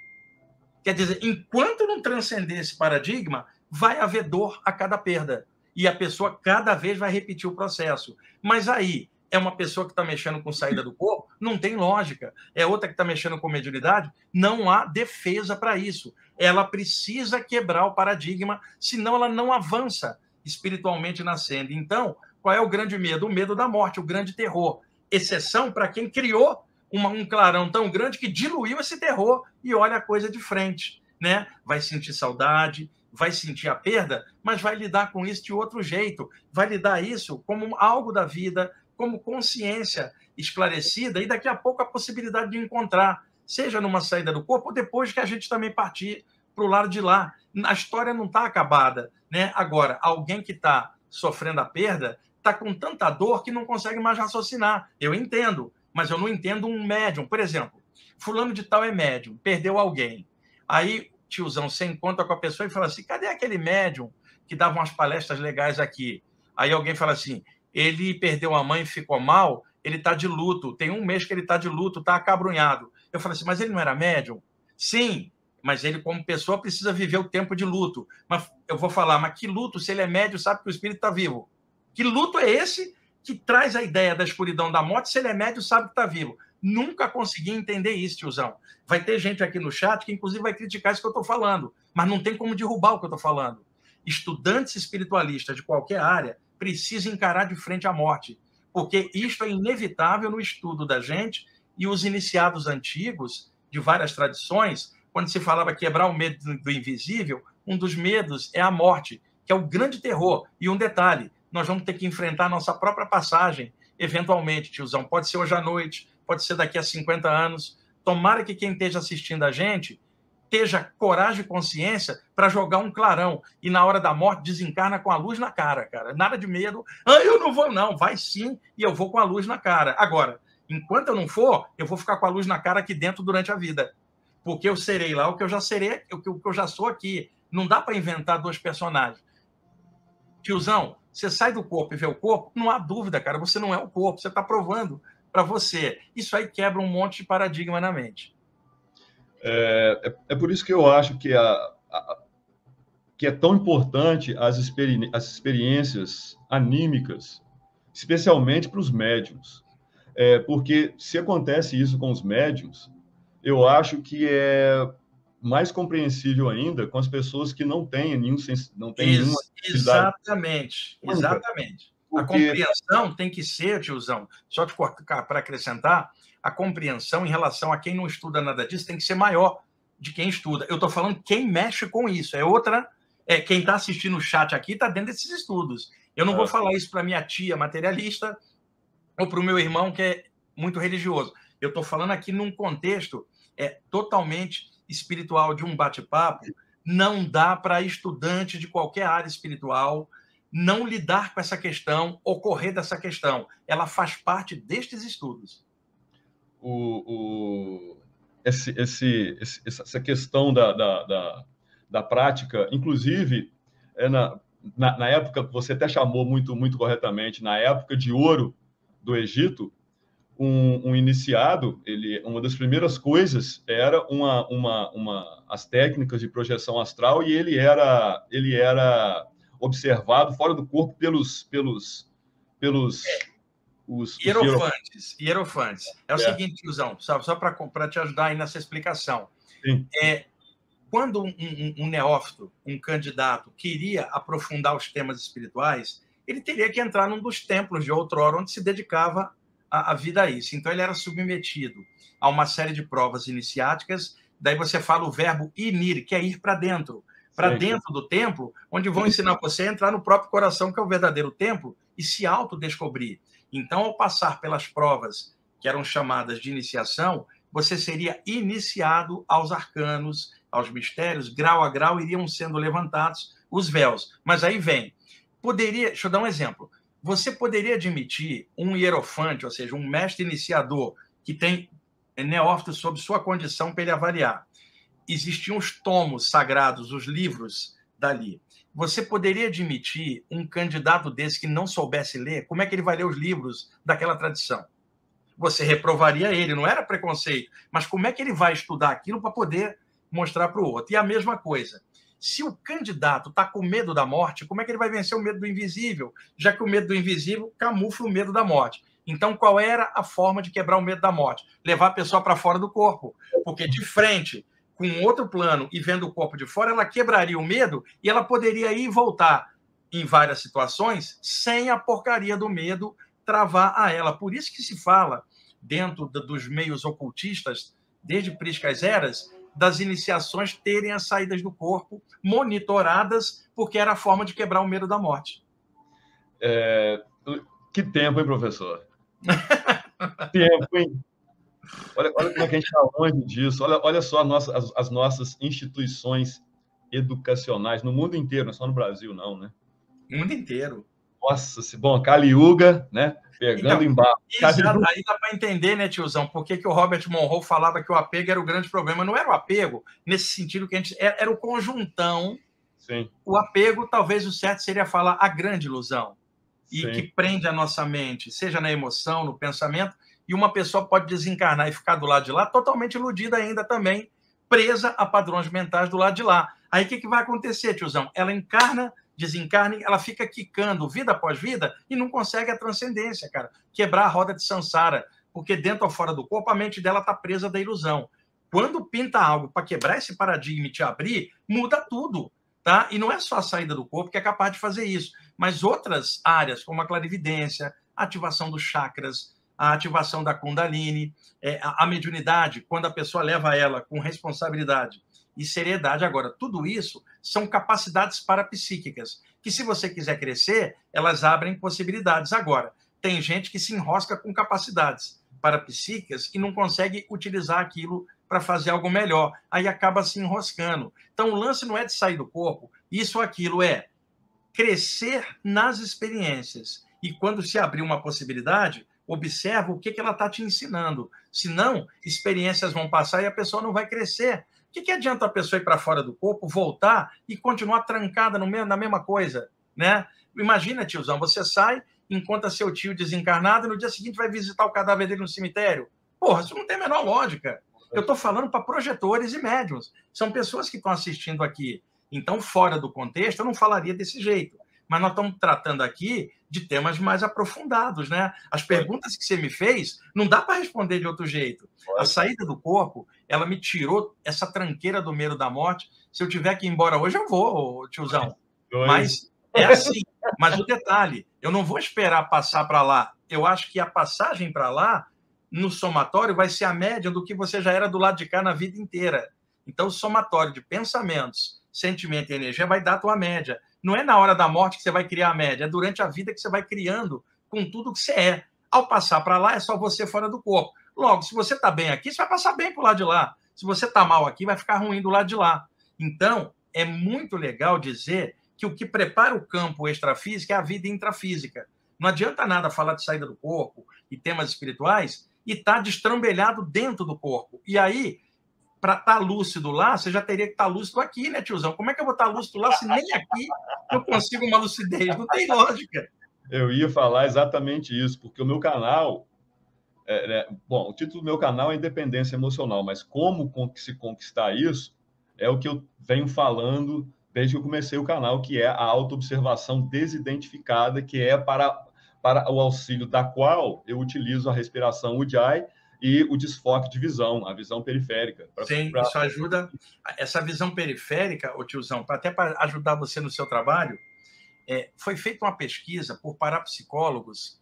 Quer dizer, enquanto não transcender esse paradigma, vai haver dor a cada perda. E a pessoa cada vez vai repetir o processo. Mas aí, é uma pessoa que está mexendo com saída do corpo? Não tem lógica. É outra que está mexendo com mediunidade? Não há defesa para isso. Ela precisa quebrar o paradigma, senão ela não avança espiritualmente nascendo. Então, qual é o grande medo? O medo da morte, o grande terror. Exceção para quem criou um clarão tão grande que diluiu esse terror e olha a coisa de frente, né? Vai sentir saudade, vai sentir a perda, mas vai lidar com isso de outro jeito. Vai lidar isso como algo da vida, como consciência esclarecida e daqui a pouco a possibilidade de encontrar, seja numa saída do corpo ou depois que a gente também partir para o lado de lá. A história não está acabada, né? Agora, alguém que está sofrendo a perda está com tanta dor que não consegue mais raciocinar. Eu entendo, mas eu não entendo um médium. Por exemplo, fulano de tal é médium, perdeu alguém. Aí, tiozão, você encontra com a pessoa e fala assim, cadê aquele médium que dava umas palestras legais aqui? Aí alguém fala assim, ele perdeu a mãe e ficou mal, ele está de luto, tem um mês que ele está de luto, está acabrunhado. Eu falo assim, mas ele não era médium? Sim, mas ele, como pessoa, precisa viver o tempo de luto. Mas eu vou falar, mas que luto? Se ele é médium, sabe que o espírito está vivo. Que luto é esse que traz a ideia da escuridão da morte? Se ele é médium, sabe que está vivo. Nunca consegui entender isso, tiozão. Vai ter gente aqui no chat que, inclusive, vai criticar isso que eu estou falando, mas não tem como derrubar o que eu estou falando. Estudantes espiritualistas de qualquer área precisam encarar de frente a morte, porque isto é inevitável no estudo da gente, e os iniciados antigos, de várias tradições, quando se falava quebrar o medo do invisível, um dos medos é a morte, que é o grande terror. E um detalhe, nós vamos ter que enfrentar a nossa própria passagem, eventualmente, tiozão. Pode ser hoje à noite, pode ser daqui a 50 anos. Tomara que quem esteja assistindo a gente esteja coragem e consciência para jogar um clarão e, na hora da morte, desencarna com a luz na cara, cara. Nada de medo. Ah, eu não vou, não. Vai sim, e eu vou com a luz na cara. Agora, enquanto eu não for, eu vou ficar com a luz na cara aqui dentro durante a vida. Porque eu serei lá o que eu já serei, o que eu já sou aqui. Não dá para inventar dois personagens. Tiozão, você sai do corpo e vê o corpo, não há dúvida, cara, você não é o corpo, você está provando para você. Isso aí quebra um monte de paradigma na mente. É por isso que eu acho que que é tão importante as experiências anímicas, especialmente para os médiums. Porque se acontece isso com os médiums, eu acho que é mais compreensível ainda com as pessoas que não têm nenhuma Exatamente, exatamente. Porque... A compreensão tem que ser, tiozão, só para acrescentar, a compreensão em relação a quem não estuda nada disso tem que ser maior de quem estuda. Eu estou falando quem mexe com isso. Quem está assistindo o chat aqui está dentro desses estudos. Eu não vou falar isso para minha tia materialista ou para o meu irmão que é muito religioso. Eu estou falando aqui num contexto totalmente espiritual, de um bate-papo. Não dá para estudante de qualquer área espiritual não lidar com essa questão, ocorrer dessa questão. Ela faz parte destes estudos. Essa questão da prática, inclusive, na época, você até chamou muito corretamente, na época de ouro do Egito, um iniciado, uma das primeiras coisas era as técnicas de projeção astral, e ele era observado fora do corpo pelos hierofantes. É o seguinte, tiozão, só para te ajudar aí nessa explicação. Sim. Quando um neófito, um candidato, queria aprofundar os temas espirituais, ele teria que entrar num dos templos de outrora onde se dedicava a vida a isso. Então, ele era submetido a uma série de provas iniciáticas. Daí você fala o verbo inir, que é ir para dentro. Para dentro do templo, onde vão ensinar você a entrar no próprio coração, que é o verdadeiro templo, e se autodescobrir. Então, ao passar pelas provas que eram chamadas de iniciação, você seria iniciado aos arcanos, aos mistérios, grau a grau iriam sendo levantados os véus. Mas aí vem. Deixa eu dar um exemplo. Você poderia admitir um hierofante, ou seja, um mestre iniciador, que tem neófitos sob sua condição para ele avaliar. Existiam os tomos sagrados, os livros dali. Você poderia admitir um candidato desse que não soubesse ler? Como é que ele vai ler os livros daquela tradição? Você reprovaria ele, não era preconceito, mas como é que ele vai estudar aquilo para poder mostrar para o outro? E a mesma coisa. Se o candidato está com medo da morte, como é que ele vai vencer o medo do invisível? Já que o medo do invisível camufla o medo da morte. Então, qual era a forma de quebrar o medo da morte? Levar a pessoa para fora do corpo. Porque de frente, com outro plano e vendo o corpo de fora, ela quebraria o medo e ela poderia ir e voltar em várias situações sem a porcaria do medo travar a ela. Por isso que se fala, dentro dos meios ocultistas, desde Priscas Eras, das iniciações terem as saídas do corpo monitoradas, porque era a forma de quebrar o medo da morte. Que tempo, hein, professor? Tempo, hein? Olha como é que a gente está longe disso. Olha só as nossas instituições educacionais no mundo inteiro, não é só no Brasil, não, né? No mundo inteiro. Nossa, bom, Kali Yuga, né? Pegando em barro. Aí dá para entender, né, tiozão, por que o Robert Monroe falava que o apego era o grande problema. Não era o apego, nesse sentido que a gente... Era o conjuntão. Sim. O apego, talvez o certo seria falar a grande ilusão. E Sim. Que prende a nossa mente, seja na emoção, no pensamento, e uma pessoa pode desencarnar e ficar do lado de lá totalmente iludida ainda também, presa a padrões mentais do lado de lá. Aí o que vai acontecer, tiozão? Ela encarna, desencarna, ela fica quicando vida após vida e não consegue a transcendência, cara. Quebrar a roda de Sansara, porque dentro ou fora do corpo a mente dela está presa da ilusão. Quando pinta algo para quebrar esse paradigma e te abrir, muda tudo, tá? E não é só a saída do corpo que é capaz de fazer isso, mas outras áreas, como a clarividência, a ativação dos chakras, a ativação da Kundalini, a mediunidade, quando a pessoa leva ela com responsabilidade e seriedade. Agora, tudo isso são capacidades parapsíquicas, que se você quiser crescer, elas abrem possibilidades. Agora, tem gente que se enrosca com capacidades parapsíquicas e não consegue utilizar aquilo para fazer algo melhor. Aí acaba se enroscando. Então, o lance não é de sair do corpo, isso ou aquilo, é crescer nas experiências. E quando se abrir uma possibilidade, observa o que ela está te ensinando. Senão, experiências vão passar e a pessoa não vai crescer. O que adianta a pessoa ir para fora do corpo, voltar e continuar trancada na mesma coisa, né? Imagina, tiozão, você sai, encontra seu tio desencarnado e no dia seguinte vai visitar o cadáver dele no cemitério. Porra, isso não tem a menor lógica. Eu estou falando para projetores e médiuns. São pessoas que estão assistindo aqui. Então, fora do contexto, eu não falaria desse jeito. Mas nós estamos tratando aqui de temas mais aprofundados, né? As perguntas que você me fez, não dá para responder de outro jeito. A saída do corpo, ela me tirou essa tranqueira do medo da morte. Se eu tiver que ir embora hoje, eu vou, tiozão. Mas é assim. Mas o detalhe, eu não vou esperar passar para lá. Eu acho que a passagem para lá, no somatório, vai ser a média do que você já era do lado de cá na vida inteira. Então, o somatório de pensamentos, sentimento e energia vai dar a tua média. Não é na hora da morte que você vai criar a média, é durante a vida que você vai criando com tudo que você é. Ao passar para lá, é só você fora do corpo. Logo, se você está bem aqui, você vai passar bem para o lado de lá. Se você está mal aqui, vai ficar ruim do lado de lá. Então, é muito legal dizer que o que prepara o campo extrafísico é a vida intrafísica. Não adianta nada falar de saída do corpo e temas espirituais e estar destrambelhado dentro do corpo. E aí, para estar lúcido lá, você já teria que estar lúcido aqui, né, tiozão? Como é que eu vou estar lúcido lá se nem aqui eu consigo uma lucidez? Não tem lógica. Eu ia falar exatamente isso, porque o meu canal... bom, o título do meu canal é Independência Emocional, mas como se conquistar isso é o que eu venho falando desde que eu comecei o canal, que é a autoobservação desidentificada, que é para o auxílio da qual eu utilizo a respiração Ujjayi e o desfoque de visão, a visão periférica. Sim, isso ajuda. Essa visão periférica, ô tiozão, até para ajudar você no seu trabalho, foi feita uma pesquisa por parapsicólogos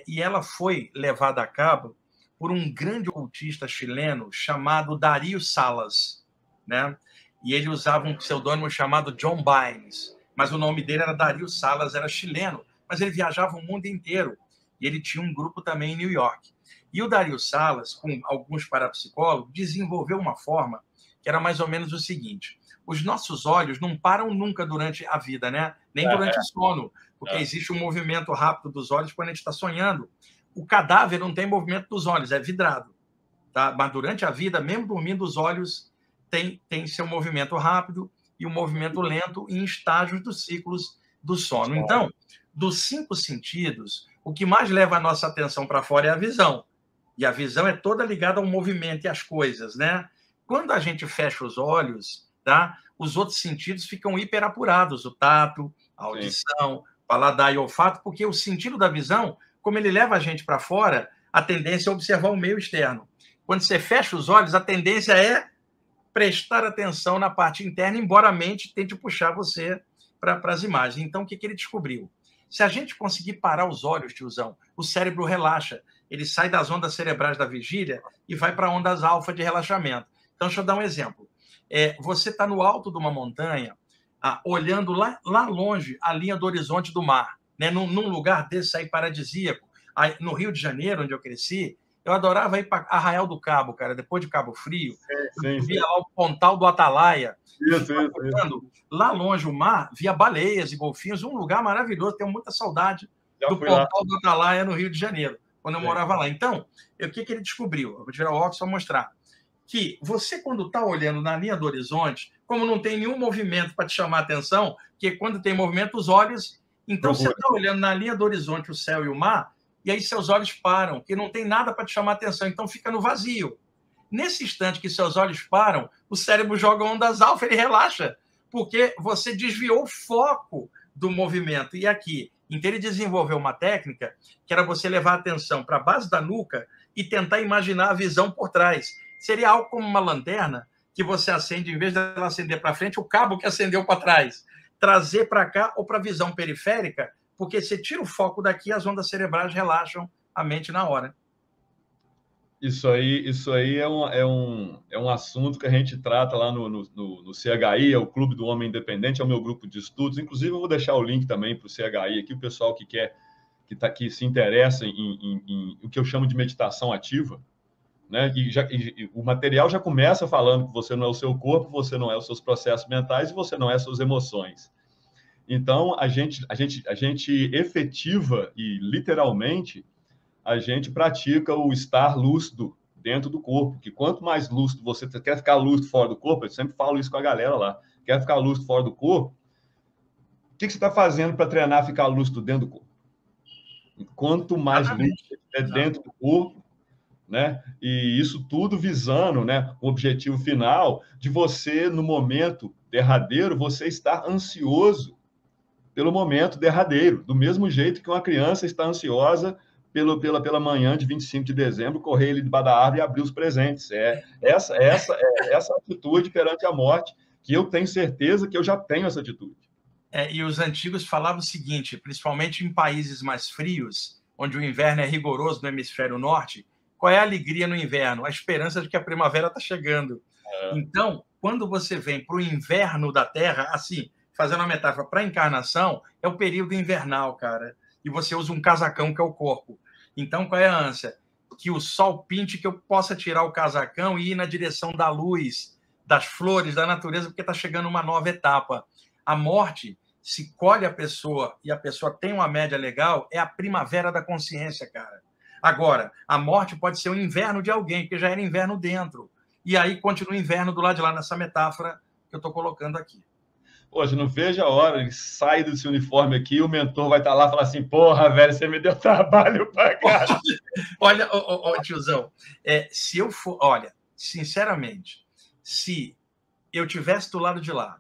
e ela foi levada a cabo por um grande ocultista chileno chamado Dario Salas, né? E ele usava um pseudônimo chamado John Bynes, mas o nome dele era Dario Salas, era chileno, mas ele viajava o mundo inteiro e ele tinha um grupo também em New York. E o Dario Salas, com alguns parapsicólogos, desenvolveu uma forma que era mais ou menos o seguinte: os nossos olhos não param nunca durante a vida, né? Nem durante o sono, porque existe um movimento rápido dos olhos quando a gente está sonhando. O cadáver não tem movimento dos olhos, é vidrado, tá? Mas durante a vida, mesmo dormindo, os olhos têm seu movimento rápido e um movimento lento em estágios dos ciclos do sono. Então, dos 5 sentidos, o que mais leva a nossa atenção para fora é a visão. E a visão é toda ligada ao movimento e às coisas, né? Quando a gente fecha os olhos, tá? Os outros sentidos ficam hiperapurados, o tato, a audição, o paladar e o olfato, porque o sentido da visão, como ele leva a gente para fora, a tendência é observar o meio externo. Quando você fecha os olhos, a tendência é prestar atenção na parte interna, embora a mente tente puxar você para as imagens. Então, o que ele descobriu? Se a gente conseguir parar os olhos, tiozão, o cérebro relaxa. Ele sai das ondas cerebrais da vigília e vai para ondas alfa de relaxamento. Então, deixa eu dar um exemplo. Você está no alto de uma montanha, olhando lá longe a linha do horizonte do mar, né? Num lugar desse aí paradisíaco. Aí, no Rio de Janeiro, onde eu cresci, eu adorava ir para Arraial do Cabo, cara, depois de Cabo Frio. Eu via lá o Pontal do Atalaia. Olhando lá longe o mar, via baleias e golfinhos, um lugar maravilhoso. Tenho muita saudade do Pontal do Atalaia no Rio de Janeiro, quando eu morava lá. Então, o que ele descobriu? Eu vou tirar o óculos para mostrar. Que você, quando está olhando na linha do horizonte, como não tem nenhum movimento para te chamar a atenção, porque quando tem movimento, os olhos... Então, você está olhando na linha do horizonte o céu e o mar, e aí seus olhos param, que não tem nada para te chamar a atenção, então fica no vazio. Nesse instante que seus olhos param, o cérebro joga ondas alfa, ele relaxa, porque você desviou o foco do movimento. E aqui, então ele desenvolveu uma técnica que era você levar a atenção para a base da nuca e tentar imaginar a visão por trás. Seria algo como uma lanterna que você acende, em vez de ela acender para frente, o cabo que acendeu para trás. Trazer para cá ou para a visão periférica porque você tira o foco daqui, as ondas cerebrais relaxam a mente na hora. Isso aí é um assunto que a gente trata lá no CHI, é o Clube do Homem Independente, é o meu grupo de estudos. Inclusive, eu vou deixar o link também para o CHI aqui, o pessoal que quer, que se interessa em o que eu chamo de meditação ativa, né? E o material já começa falando que você não é o seu corpo, você não é os seus processos mentais e você não é as suas emoções. Então, a gente efetiva e literalmente a gente pratica o estar lúcido dentro do corpo, que quanto mais lúcido você quer ficar lúcido fora do corpo, eu sempre falo isso com a galera lá, quer ficar lúcido fora do corpo, o que você está fazendo para treinar ficar lúcido dentro do corpo? Quanto mais lúcido é dentro do corpo, né? E isso tudo visando, né, o objetivo final de você, no momento derradeiro, você estar ansioso pelo momento derradeiro, do mesmo jeito que uma criança está ansiosa pela manhã de 25 de dezembro, correr ali debaixo da árvore e abrir os presentes. Essa atitude perante a morte, que eu tenho certeza que eu já tenho essa atitude. E os antigos falavam o seguinte, principalmente em países mais frios, onde o inverno é rigoroso no hemisfério norte, qual é a alegria no inverno? A esperança de que a primavera está chegando. Então, quando você vem para o inverno da Terra, assim, fazendo uma metáfora para a encarnação, é o período invernal, cara. E você usa um casacão que é o corpo. Então, qual é a ânsia? Que o sol pinte, que eu possa tirar o casacão e ir na direção da luz, das flores, da natureza, porque está chegando uma nova etapa. A morte, se colhe a pessoa e a pessoa tem uma média legal, é a primavera da consciência, cara. Agora, a morte pode ser o inverno de alguém, porque já era inverno dentro. E aí continua o inverno do lado de lá, nessa metáfora que eu estou colocando aqui. Poxa, não vejo a hora, ele sai desse uniforme aqui, o mentor vai estar lá e falar assim, porra, velho, você me deu trabalho pra cá. Olha, tiozão, se eu for, olha, sinceramente, se eu tivesse do lado de lá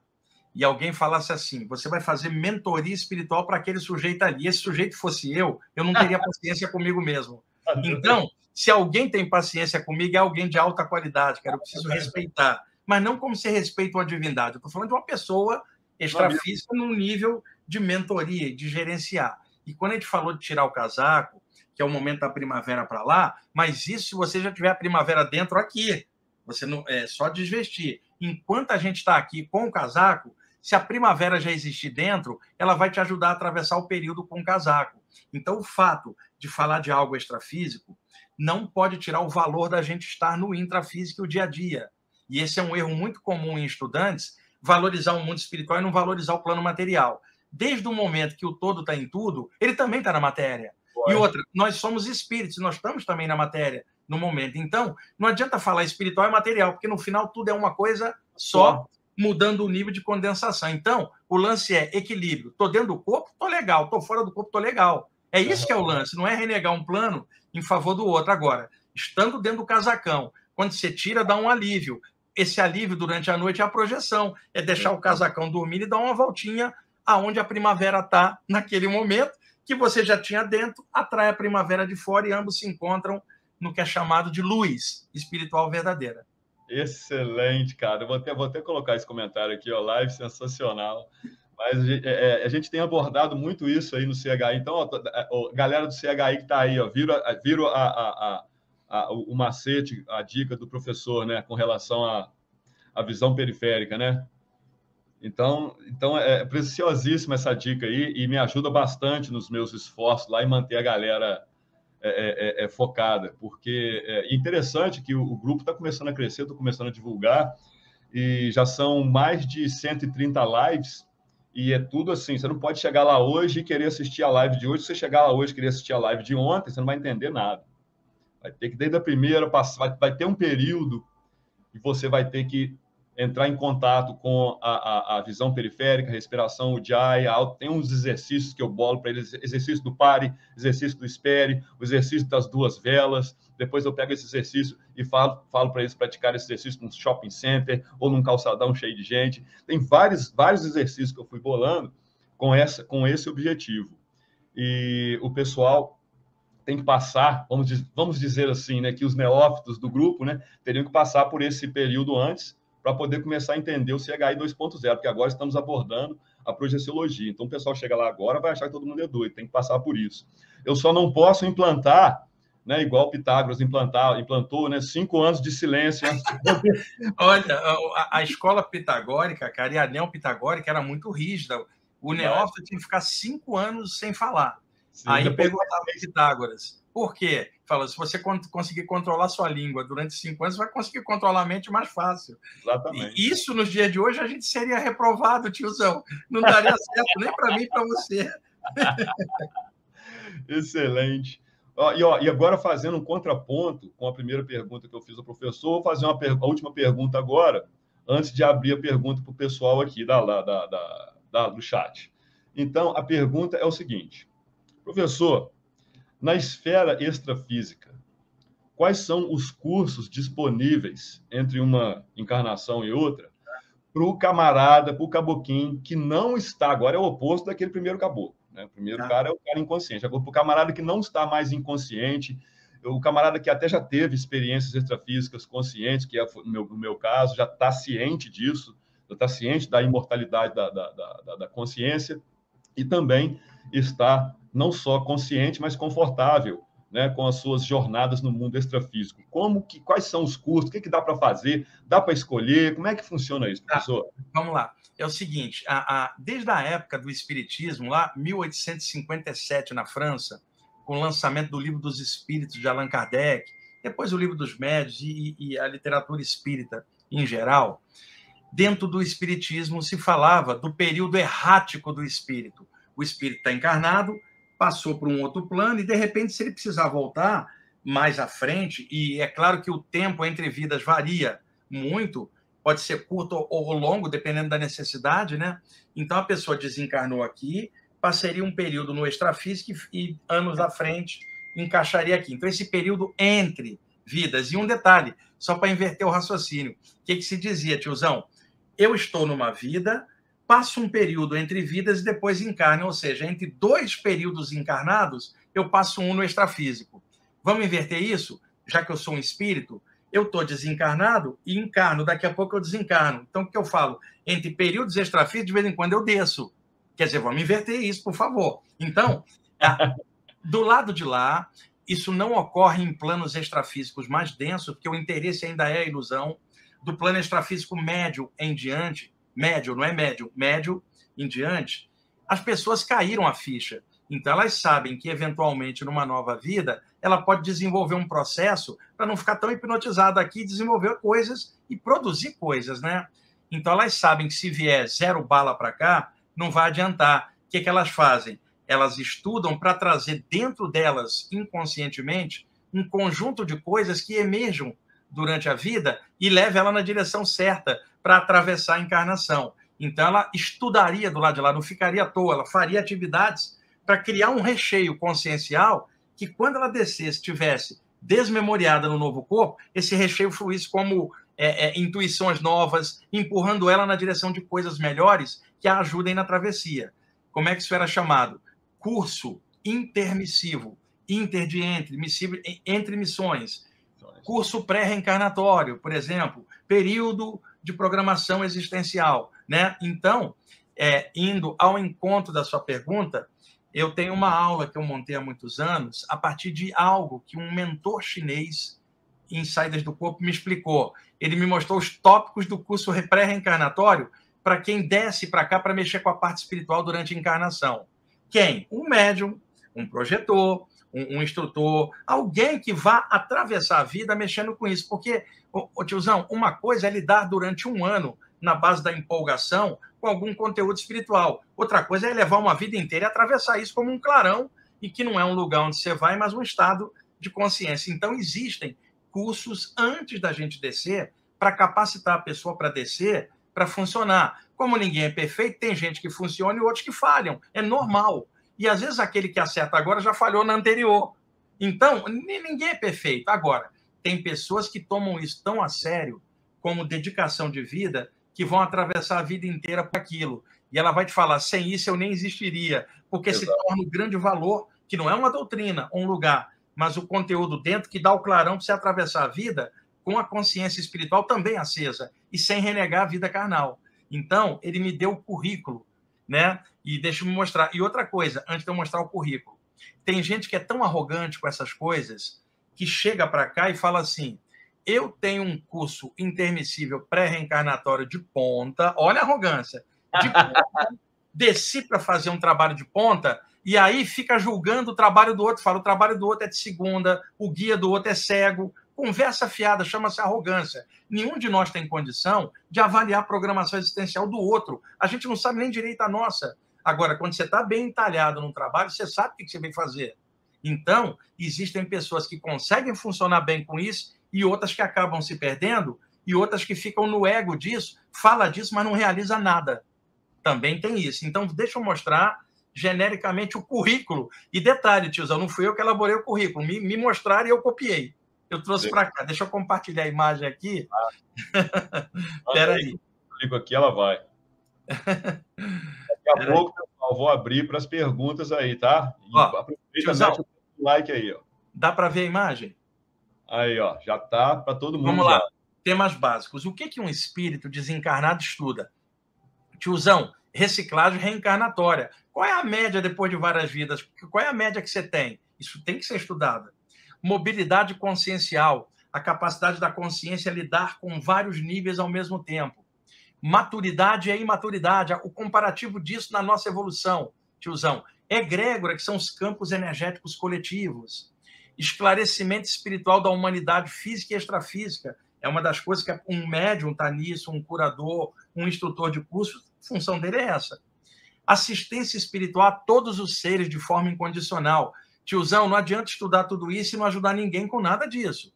e alguém falasse assim, você vai fazer mentoria espiritual para aquele sujeito ali, esse sujeito fosse eu não teria paciência comigo mesmo. Então, se alguém tem paciência comigo, é alguém de alta qualidade, cara, eu preciso respeitar. Mas não como se respeita uma divindade. Eu estou falando de uma pessoa extrafísica num nível de mentoria, de gerenciar. E quando a gente falou de tirar o casaco, que é o momento da primavera para lá, mas isso se você já tiver a primavera dentro aqui. Você não é só desvestir. Enquanto a gente está aqui com o casaco, se a primavera já existir dentro, ela vai te ajudar a atravessar o período com o casaco. Então, o fato de falar de algo extrafísico não pode tirar o valor da gente estar no intrafísico o dia a dia. E esse é um erro muito comum em estudantes, valorizar o mundo espiritual e não valorizar o plano material. Desde o momento que o todo está em tudo, ele também está na matéria. E outra, nós somos espíritos, nós estamos também na matéria no momento. Então, não adianta falar espiritual e material, porque no final tudo é uma coisa só, mudando o nível de condensação. Então, o lance é equilíbrio. Estou dentro do corpo, estou legal. Estou fora do corpo, estou legal. É isso que é o lance, não é renegar um plano em favor do outro. Agora, estando dentro do casacão, quando você tira, dá um alívio. Esse alívio durante a noite é a projeção, é deixar o casacão dormir e dar uma voltinha aonde a primavera está naquele momento, que você já tinha dentro, atrai a primavera de fora e ambos se encontram no que é chamado de luz espiritual verdadeira. Excelente, cara. Eu vou até colocar esse comentário aqui, ó, live sensacional. Mas a gente tem abordado muito isso aí no CHI. Então, ó, galera do CHI que está aí, ó, viram o macete, a dica do professor, né, com relação à visão periférica, né? Então é preciosíssima essa dica aí e me ajuda bastante nos meus esforços lá em manter a galera focada, porque é interessante que o grupo está começando a crescer, estou começando a divulgar e já são mais de 130 lives e é tudo assim, você não pode chegar lá hoje e querer assistir a live de hoje, se você chegar lá hoje e querer assistir a live de ontem, você não vai entender nada. Vai ter que, desde a primeira, vai ter um período e você vai ter que entrar em contato com a visão periférica, a respiração, o Jai, tem uns exercícios que eu bolo para eles, exercício do pare, exercício do espere, o exercício das duas velas, depois eu pego esse exercício e falo para eles praticar esse exercício num shopping center ou num calçadão cheio de gente. Tem vários exercícios que eu fui bolando com esse objetivo. E o pessoal tem que passar, vamos dizer assim, né, que os neófitos do grupo, né, teriam que passar por esse período antes, para poder começar a entender o CHI 2.0, porque agora estamos abordando a projeciologia. Então, o pessoal chega lá agora vai achar que todo mundo é doido, tem que passar por isso. Eu só não posso implantar, né, igual Pitágoras implantou, né, 5 anos de silêncio antes de poder... Olha, a escola pitagórica, cara, e a neopitagórica era muito rígida. O neófito tinha que ficar 5 anos sem falar. Sim, aí perguntava a Pitágoras, por quê? Fala, se você conseguir controlar sua língua durante 5 anos, você vai conseguir controlar a mente mais fácil. Exatamente. E isso, nos dias de hoje, a gente seria reprovado, tiozão. Não daria certo nem para mim, nem para você. Excelente. E agora, fazendo um contraponto com a primeira pergunta que eu fiz ao professor, vou fazer a última pergunta agora, antes de abrir a pergunta para o pessoal aqui do chat. Então, a pergunta é o seguinte: professor, na esfera extrafísica, quais são os cursos disponíveis entre uma encarnação e outra para o camarada, para o caboquinho, que não está, agora é o oposto daquele primeiro caboclo, né? O primeiro cara é o cara inconsciente. Agora, para o camarada que não está mais inconsciente, o camarada que até já teve experiências extrafísicas conscientes, que é no meu caso, já está ciente disso, já está ciente da imortalidade da consciência, e também está não só consciente, mas confortável, né, com as suas jornadas no mundo extrafísico. Quais são os cursos? O que dá para fazer? Dá para escolher? Como é que funciona isso, professor? Vamos lá. É o seguinte, desde a época do Espiritismo, lá 1857, na França, com o lançamento do Livro dos Espíritos, de Allan Kardec, depois o Livro dos Médiuns e a literatura espírita em geral, dentro do Espiritismo se falava do período errático do espírito. O espírito está encarnado, passou por um outro plano e, de repente, se ele precisar voltar mais à frente, e é claro que o tempo entre vidas varia muito, pode ser curto ou longo, dependendo da necessidade, né? Então, a pessoa desencarnou aqui, passaria um período no extrafísico e anos à frente encaixaria aqui. Então, esse período entre vidas. E um detalhe, só para inverter o raciocínio. O que se dizia, tiozão? Eu estou numa vida, passo um período entre vidas e depois encarno, ou seja, entre 2 períodos encarnados, eu passo um no extrafísico. Vamos inverter isso? Já que eu sou um espírito, eu estou desencarnado e encarno, daqui a pouco eu desencarno. Então, o que eu falo? Entre períodos extrafísicos, de vez em quando eu desço. Quer dizer, vamos inverter isso, por favor. Então, do lado de lá, isso não ocorre em planos extrafísicos mais densos, porque o interesse ainda é a ilusão. Do plano extrafísico médio em diante, médio, não é médio, médio em diante, as pessoas caíram a ficha. Então, elas sabem que, eventualmente, numa nova vida, ela pode desenvolver um processo para não ficar tão hipnotizada aqui, desenvolver coisas e produzir coisas, né? Então, elas sabem que se vier 0 bala para cá, não vai adiantar. O que elas fazem? Elas estudam para trazer dentro delas, inconscientemente, um conjunto de coisas que emerjam durante a vida e leve ela na direção certa para atravessar a encarnação. Então, ela estudaria do lado de lá, não ficaria à toa, ela faria atividades para criar um recheio consciencial que, quando ela descesse, tivesse desmemoriada no novo corpo, esse recheio fluísse como intuições novas, empurrando ela na direção de coisas melhores que a ajudem na travessia. Como é que isso era chamado? Curso intermissivo, entre missões. Curso pré-reencarnatório, por exemplo, período de programação existencial, né? Então, indo ao encontro da sua pergunta, eu tenho uma aula que eu montei há muitos anos a partir de algo que um mentor chinês em Saídas do Corpo me explicou. Ele me mostrou os tópicos do curso pré-reencarnatório para quem desce para cá para mexer com a parte espiritual durante a encarnação. Quem? Um médium, um projetor, um instrutor, alguém que vá atravessar a vida mexendo com isso. Porque, tiozão, uma coisa é lidar durante um ano na base da empolgação com algum conteúdo espiritual. Outra coisa é levar uma vida inteira e atravessar isso como um clarão e que não é um lugar onde você vai, mas um estado de consciência. Então, existem cursos antes da gente descer para capacitar a pessoa para descer, para funcionar. Como ninguém é perfeito, tem gente que funciona e outros que falham. É normal. E, às vezes, aquele que acerta agora já falhou na anterior. Então, ninguém é perfeito. Agora, tem pessoas que tomam isso tão a sério, como dedicação de vida, que vão atravessar a vida inteira por aquilo. E ela vai te falar, sem isso eu nem existiria, porque Exato. Se torna um grande valor, que não é uma doutrina, um lugar, mas o conteúdo dentro que dá o clarão para você atravessar a vida com a consciência espiritual também acesa e sem renegar a vida carnal. Então, ele me deu o currículo, né? E deixa eu me mostrar. E outra coisa, antes de eu mostrar o currículo, tem gente que é tão arrogante com essas coisas que chega para cá e fala assim: eu tenho um curso intermissível pré-reencarnatório de ponta, olha a arrogância, de ponta, desci para fazer um trabalho de ponta, e aí fica julgando o trabalho do outro, fala, o trabalho do outro é de segunda, o guia do outro é cego, conversa fiada, chama-se arrogância. Nenhum de nós tem condição de avaliar a programação existencial do outro, a gente não sabe nem direito a nossa. Agora, quando você está bem entalhado num trabalho, você sabe o que você vem fazer. Então, existem pessoas que conseguem funcionar bem com isso e outras que acabam se perdendo e outras que ficam no ego disso, fala disso, mas não realiza nada. Também tem isso. Então, deixa eu mostrar genericamente o currículo. E detalhe, tiozão, não fui eu que elaborei o currículo. Me mostraram e eu copiei. Eu trouxe para cá. Deixa eu compartilhar a imagem aqui. Espera aí. Clico aqui, ela vai. Daqui a pouco, pessoal, vou abrir para as perguntas aí, tá? E aproveita, mete o like aí, ó. Dá para ver a imagem? Aí, ó, já tá para todo mundo. Vamos lá. Temas básicos. O que um espírito desencarnado estuda? Tiozão, reciclagem reencarnatória. Qual é a média depois de várias vidas? Qual é a média que você tem? Isso tem que ser estudado. Mobilidade consciencial, a capacidade da consciência lidar com vários níveis ao mesmo tempo. Maturidade e imaturidade, o comparativo disso na nossa evolução, tiozão. Egrégora, que são os campos energéticos coletivos. Esclarecimento espiritual da humanidade física e extrafísica. É uma das coisas que um médium está nisso, um curador, um instrutor de curso, a função dele é essa. Assistência espiritual a todos os seres de forma incondicional. Tiozão, não adianta estudar tudo isso e não ajudar ninguém com nada disso.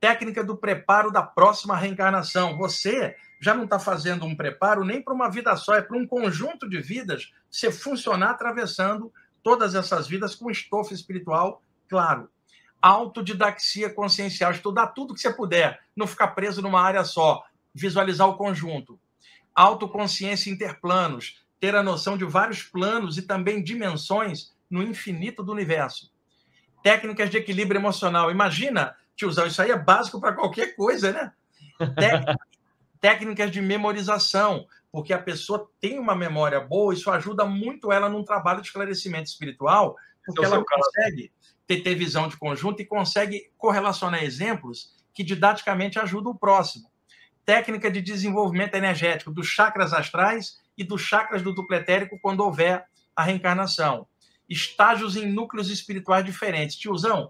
Técnica do preparo da próxima reencarnação. Você já não está fazendo um preparo nem para uma vida só, é para um conjunto de vidas você funcionar atravessando todas essas vidas com estofo espiritual, claro. Autodidaxia consciencial, estudar tudo que você puder, não ficar preso numa área só, visualizar o conjunto. Autoconsciência interplanos, ter a noção de vários planos e também dimensões no infinito do universo. Técnicas de equilíbrio emocional. Imagina, tiozão, isso aí é básico para qualquer coisa, né? Técnicas de memorização, porque a pessoa tem uma memória boa, isso ajuda muito ela num trabalho de esclarecimento espiritual, porque ela consegue ter visão de conjunto e consegue correlacionar exemplos que didaticamente ajudam o próximo. Técnica de desenvolvimento energético dos chakras astrais e dos chakras do duplo etérico quando houver a reencarnação. Estágios em núcleos espirituais diferentes. Tiozão,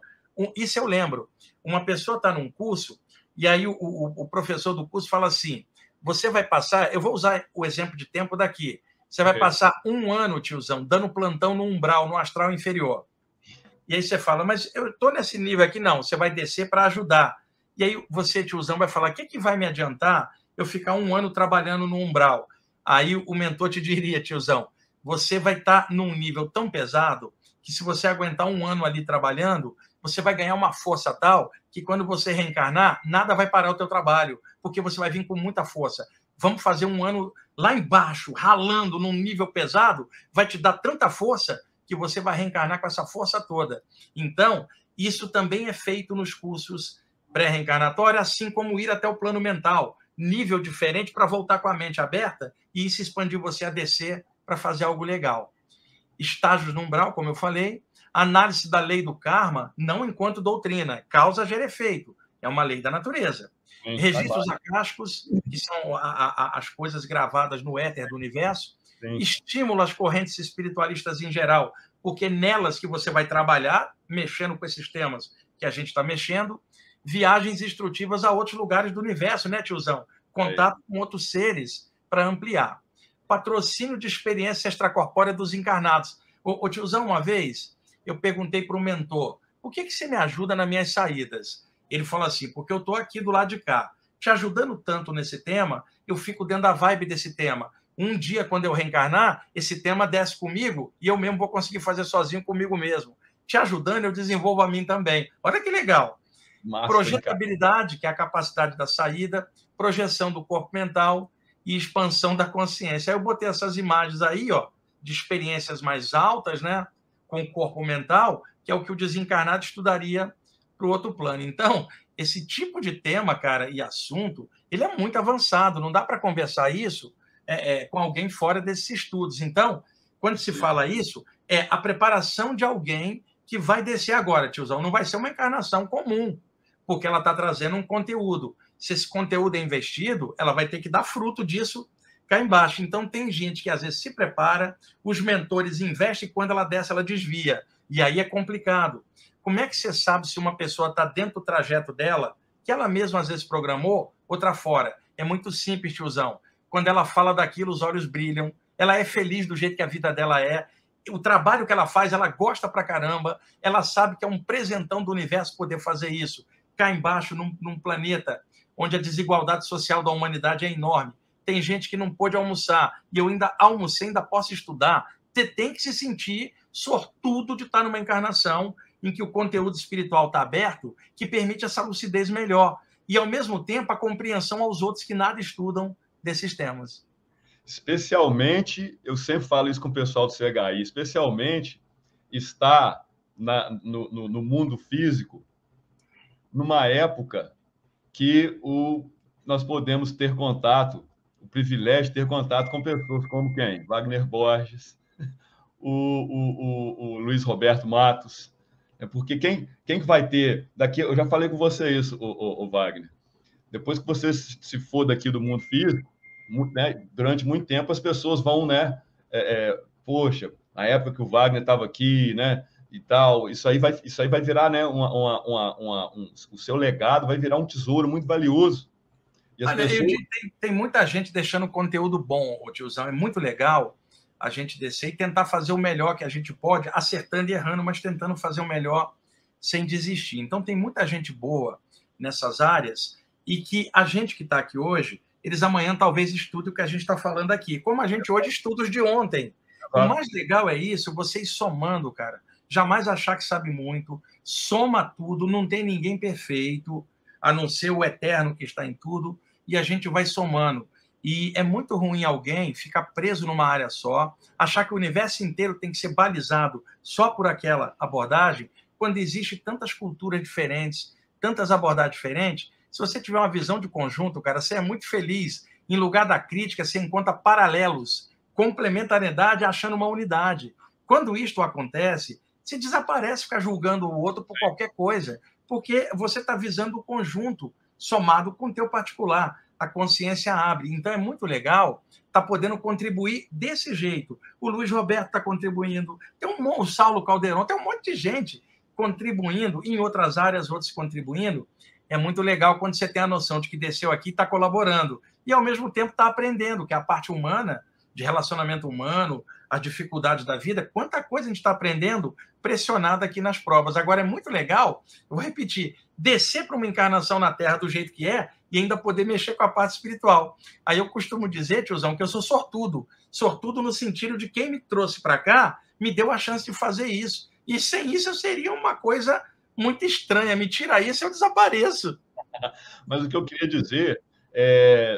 isso eu lembro. Uma pessoa está num curso e aí o professor do curso fala assim, você vai passar, eu vou usar o exemplo de tempo daqui, você vai passar 1 ano, tiozão, dando plantão no umbral, no astral inferior. E aí você fala, mas eu estou nesse nível aqui, não, você vai descer para ajudar. E aí você, tiozão, vai falar, o que vai me adiantar eu ficar 1 ano trabalhando no umbral? Aí o mentor te diria, tiozão, você vai estar num nível tão pesado que se você aguentar 1 ano ali trabalhando, você vai ganhar uma força tal que quando você reencarnar, nada vai parar o teu trabalho, porque você vai vir com muita força. Vamos fazer 1 ano lá embaixo, ralando num nível pesado, vai te dar tanta força que você vai reencarnar com essa força toda. Então, isso também é feito nos cursos pré-reencarnatórios, assim como ir até o plano mental, nível diferente para voltar com a mente aberta e isso expandir você a descer para fazer algo legal. Estágios no umbral, como eu falei, análise da lei do karma, não enquanto doutrina, causa gera efeito, é uma lei da natureza. Registros acásticos, que são as coisas gravadas no éter do universo, estímulo às correntes espiritualistas em geral, porque nelas que você vai trabalhar, mexendo com esses temas que a gente está mexendo, viagens instrutivas a outros lugares do universo, né, tiozão? Contato com outros seres para ampliar. Patrocínio de experiência extracorpórea dos encarnados. Ô, tiozão, uma vez, eu perguntei para o mentor, por que você me ajuda nas minhas saídas? Ele falou assim, porque eu estou aqui do lado de cá, te ajudando tanto nesse tema, eu fico dentro da vibe desse tema. Um dia, quando eu reencarnar, esse tema desce comigo e eu mesmo vou conseguir fazer sozinho comigo mesmo. Te ajudando, eu desenvolvo a mim também. Olha que legal. Massa, projetabilidade, que é a capacidade da saída, projeção do corpo mental e expansão da consciência. Aí eu botei essas imagens aí, ó, de experiências mais altas, né, com o corpo mental, que é o que o desencarnado estudaria para o outro plano. Então, esse tipo de tema, cara, e assunto, ele é muito avançado, não dá para conversar isso com alguém fora desses estudos. Então, quando se fala isso, é a preparação de alguém que vai descer agora, tiozão. Não vai ser uma encarnação comum, porque ela está trazendo um conteúdo. Se esse conteúdo é investido, ela vai ter que dar fruto disso cá embaixo. Então, tem gente que às vezes se prepara, os mentores investem e quando ela desce, ela desvia. E aí é complicado. Como é que você sabe se uma pessoa está dentro do trajeto dela, que ela mesma às vezes programou, outra fora? É muito simples, tiozão. Quando ela fala daquilo, os olhos brilham, ela é feliz do jeito que a vida dela é, o trabalho que ela faz, ela gosta pra caramba, ela sabe que é um presentão do universo poder fazer isso. Cá embaixo, num planeta onde a desigualdade social da humanidade é enorme, tem gente que não pôde almoçar, e eu ainda almocei, ainda posso estudar. Você tem que se sentir sortudo de estar numa encarnação em que o conteúdo espiritual está aberto, que permite essa lucidez melhor. E, ao mesmo tempo, a compreensão aos outros que nada estudam desses temas. Especialmente, eu sempre falo isso com o pessoal do CHI, especialmente está no mundo físico, numa época que nós podemos ter contato, o privilégio de ter contato com pessoas como quem? Wagner Borges, o Luiz Roberto Matos. Porque quem vai ter daqui? Eu já falei com você isso, o Wagner. Depois que você se for daqui do mundo físico, né, durante muito tempo as pessoas vão, né? Poxa, na época que o Wagner estava aqui, né? E tal, isso aí vai virar, né? O seu legado vai virar um tesouro muito valioso. E as pessoas... tem muita gente deixando conteúdo bom, o tiozão. É muito legal a gente descer e tentar fazer o melhor que a gente pode, acertando e errando, mas tentando fazer o melhor sem desistir. Então, tem muita gente boa nessas áreas e que a gente que está aqui hoje, eles amanhã talvez estudem o que a gente está falando aqui, como a gente hoje estuda os de ontem. O mais legal é isso, vocês somando, cara. Jamais achar que sabe muito, soma tudo, não tem ninguém perfeito, a não ser o eterno que está em tudo, e a gente vai somando. E é muito ruim alguém ficar preso numa área só, achar que o universo inteiro tem que ser balizado só por aquela abordagem, quando existe tantas culturas diferentes, tantas abordagens diferentes. Se você tiver uma visão de conjunto, cara, você é muito feliz. Em lugar da crítica, você encontra paralelos, complementariedade, achando uma unidade. Quando isto acontece, se desaparece ficar julgando o outro por qualquer coisa, porque você está visando o conjunto somado com o teu particular. A consciência abre. Então, é muito legal estar podendo contribuir desse jeito. O Luiz Roberto está contribuindo, o Saulo Caldeirão, tem um monte de gente contribuindo, em outras áreas, outros contribuindo. É muito legal quando você tem a noção de que desceu aqui e está colaborando. E, ao mesmo tempo, está aprendendo, que é a parte humana, de relacionamento humano, as dificuldades da vida, quanta coisa a gente está aprendendo pressionado aqui nas provas. Agora, é muito legal, eu vou repetir, descer para uma encarnação na Terra do jeito que é e ainda poder mexer com a parte espiritual. Aí eu costumo dizer, tiozão, que eu sou sortudo. Sortudo no sentido de quem me trouxe para cá me deu a chance de fazer isso. E sem isso eu seria uma coisa muito estranha. Me tira isso, eu desapareço. Mas o que eu queria dizer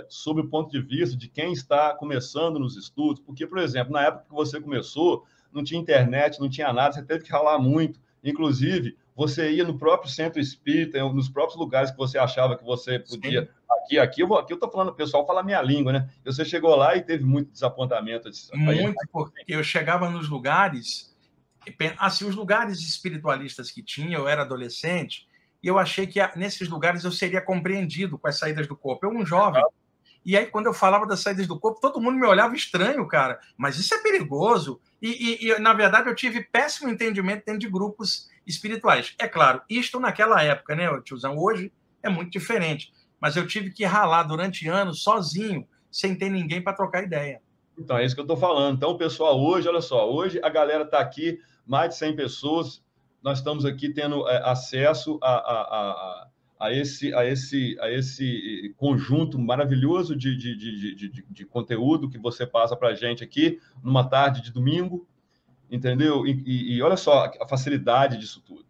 sobre o ponto de vista de quem está começando nos estudos, porque, por exemplo, na época que você começou, não tinha internet, não tinha nada, você teve que ralar muito. Inclusive, você ia no próprio centro espírita, nos próprios lugares que você achava que você podia. Sim. Aqui eu estou falando, o pessoal fala a minha língua, né? Você chegou lá e teve muito desapontamento. Muito, porque eu chegava nos lugares, assim, os lugares espiritualistas que tinha, eu era adolescente, e eu achei que nesses lugares eu seria compreendido com as saídas do corpo. Eu, um jovem. E aí, quando eu falava das saídas do corpo, todo mundo me olhava estranho, cara. Mas isso é perigoso. E na verdade, eu tive péssimo entendimento dentro de grupos espirituais. É claro, isto naquela época, né, tiozão? Hoje é muito diferente. Mas eu tive que ralar durante anos sozinho, sem ter ninguém para trocar ideia. Então, é isso que eu estou falando. Então, pessoal, hoje, olha só, hoje a galera está aqui, mais de 100 pessoas. Nós estamos aqui tendo acesso a esse conjunto maravilhoso de conteúdo que você passa para a gente aqui numa tarde de domingo, entendeu? E olha só a facilidade disso tudo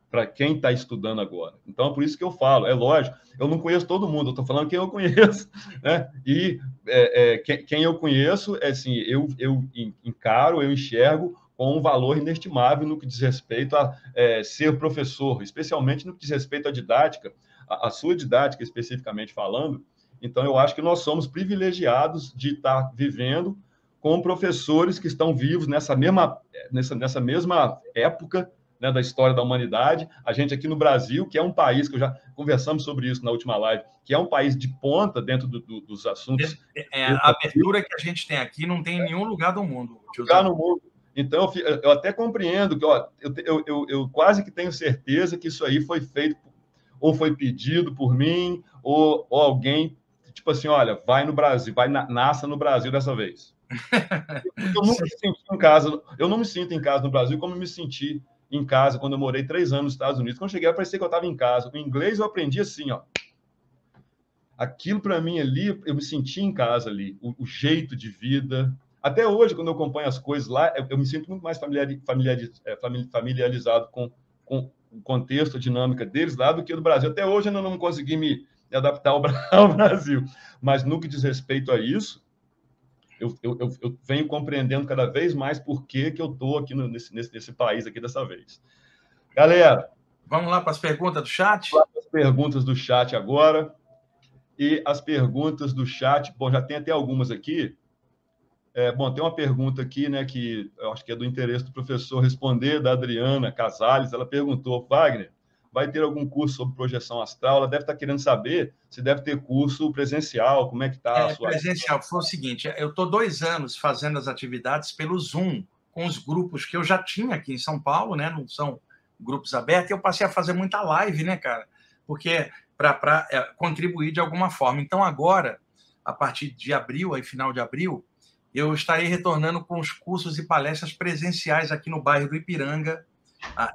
para quem está estudando agora. Então, por isso que eu falo, é lógico, eu não conheço todo mundo, eu estou falando quem eu conheço, né? E quem eu conheço, assim, eu encaro, eu enxergo com um valor inestimável no que diz respeito a ser professor, especialmente no que diz respeito à didática, a sua didática especificamente falando. Então, eu acho que nós somos privilegiados de estar vivendo com professores que estão vivos nessa mesma época, né, da história da humanidade. A gente aqui no Brasil, que é um país, que já conversamos sobre isso na última live, que é um país de ponta dentro dos assuntos. A abertura que a gente tem aqui não tem em nenhum lugar do mundo. Lugar no mundo. Então, eu até compreendo que eu quase que tenho certeza que isso aí foi feito, ou foi pedido por mim, ou alguém, tipo assim, olha, vai no Brasil, nasça no Brasil dessa vez. Eu nunca me senti em casa, eu não me sinto em casa no Brasil como eu me senti em casa quando eu morei 3 anos nos Estados Unidos. Quando eu cheguei, parecia que eu estava em casa. O inglês eu aprendi assim, ó. Aquilo para mim ali, eu me senti em casa ali, o jeito de vida. Até hoje, quando eu acompanho as coisas lá, eu me sinto muito mais familiarizado com o contexto, a dinâmica deles lá do que do Brasil. Até hoje eu ainda não consegui me adaptar ao Brasil. Mas no que diz respeito a isso, eu venho compreendendo cada vez mais por que eu estou aqui nesse país aqui dessa vez. Galera, vamos lá para as perguntas do chat? Vamos lá para as perguntas do chat agora. E as perguntas do chat, bom, já tem até algumas aqui. Bom, tem uma pergunta aqui, né, que eu acho que é do interesse do professor responder, da Adriana Casales. Ela perguntou, Wagner, vai ter algum curso sobre projeção astral? Ela deve estar querendo saber se deve ter curso presencial, como é que está a sua... Presencial. Foi o seguinte, eu estou 2 anos fazendo as atividades pelo Zoom, com os grupos que eu já tinha aqui em São Paulo, né? Não são grupos abertos, e eu passei a fazer muita live, né, cara? Porque para contribuir de alguma forma. Então, agora, a partir de abril, aí final de abril, eu estarei retornando com os cursos e palestras presenciais aqui no bairro do Ipiranga,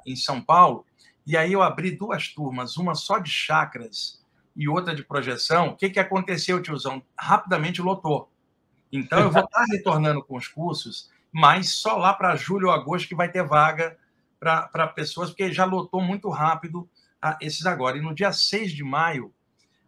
em São Paulo. E aí eu abri 2 turmas, uma só de chakras e outra de projeção. O que aconteceu, tiozão? Rapidamente lotou. Então, eu vou estar retornando com os cursos, mas só lá para julho ou agosto que vai ter vaga para pessoas, porque já lotou muito rápido esses agora. E no dia 6 de maio,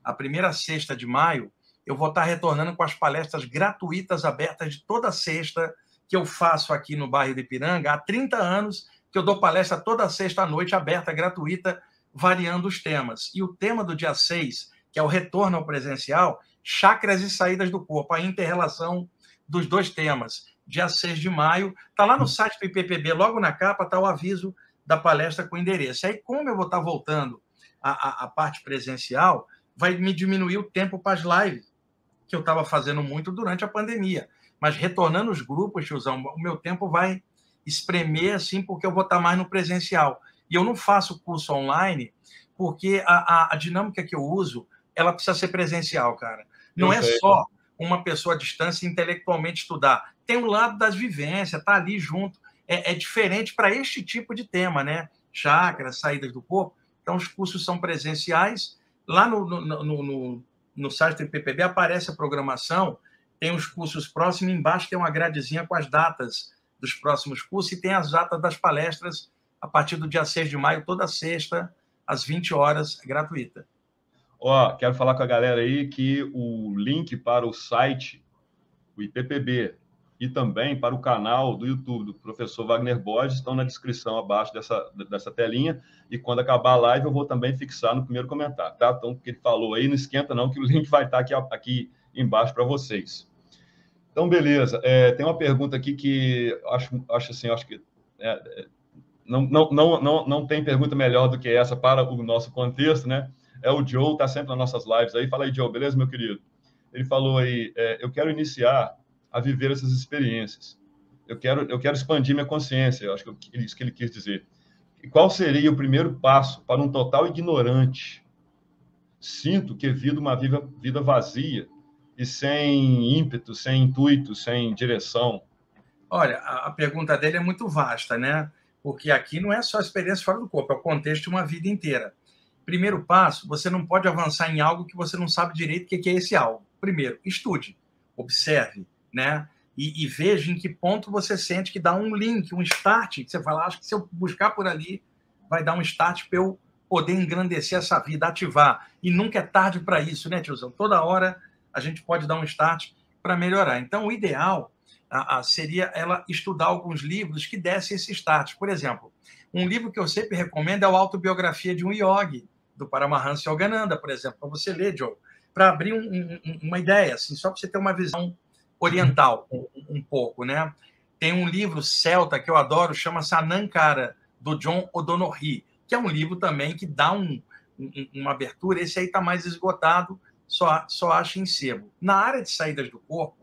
a primeira sexta de maio, eu vou estar retornando com as palestras gratuitas abertas de toda sexta que eu faço aqui no bairro de Ipiranga. Há 30 anos que eu dou palestra toda sexta à noite, aberta, gratuita, variando os temas. E o tema do dia 6, que é o retorno ao presencial, chakras e saídas do corpo, a inter-relação dos 2 temas. Dia 6 de maio, está lá no site do IPPB, logo na capa está o aviso da palestra com endereço. Aí, como eu vou estar voltando à parte presencial, vai me diminuir o tempo para as lives, que eu estava fazendo muito durante a pandemia. Mas retornando os grupos, tiozão, o meu tempo vai espremer, assim, porque eu vou estar mais no presencial. E eu não faço curso online, porque a dinâmica que eu uso, ela precisa ser presencial, cara. Não é só uma pessoa à distância intelectualmente estudar. Tem o lado das vivências, tá ali junto. É diferente para este tipo de tema, né? Chakras, saídas do corpo. Então, os cursos são presenciais. Lá no site do IPPB aparece a programação, tem os cursos próximos, embaixo tem uma gradezinha com as datas dos próximos cursos e tem as datas das palestras a partir do dia 6 de maio, toda sexta, às 20 horas, gratuita. Quero falar com a galera aí que o link para o site, o IPPB, e também para o canal do YouTube do professor Wagner Borges estão na descrição abaixo dessa telinha, e quando acabar a live eu vou também fixar no primeiro comentário, tá? Então, o que ele falou aí, não esquenta não, que o link vai estar aqui embaixo para vocês. Então, beleza. Tem uma pergunta aqui que acho que não tem pergunta melhor do que essa para o nosso contexto, né? O Joe, está sempre nas nossas lives aí. Fala aí, Joe, beleza, meu querido? Ele falou aí, eu quero iniciar a viver essas experiências. Eu quero expandir minha consciência, eu acho que é isso que ele quis dizer. E qual seria o primeiro passo para um total ignorante? Sinto que vivo uma vida vazia e sem ímpeto, sem intuito, sem direção. Olha, a pergunta dele é muito vasta, né? Porque aqui não é só a experiência fora do corpo, é o contexto de uma vida inteira. Primeiro passo, você não pode avançar em algo que você não sabe direito o que é esse algo. Primeiro, estude, observe, né? E veja em que ponto você sente que dá um link, um start, que você fala, acho que se eu buscar por ali, vai dar um start para eu poder engrandecer essa vida, ativar. E nunca é tarde para isso, né, tiozão? Toda hora a gente pode dar um start para melhorar. Então, o ideal seria ela estudar alguns livros que dessem esse start. Por exemplo, um livro que eu sempre recomendo é o Autobiografia de um Yogi, do Paramahansa Yogananda, por exemplo, para você ler, Joe, para abrir uma ideia, assim, só para você ter uma visão oriental um pouco, né? Tem um livro celta que eu adoro, chama-se Anankara, do John O'Donoghue, que é um livro também que dá uma abertura. Esse aí está mais esgotado, só acha em sebo. Na área de saídas do corpo,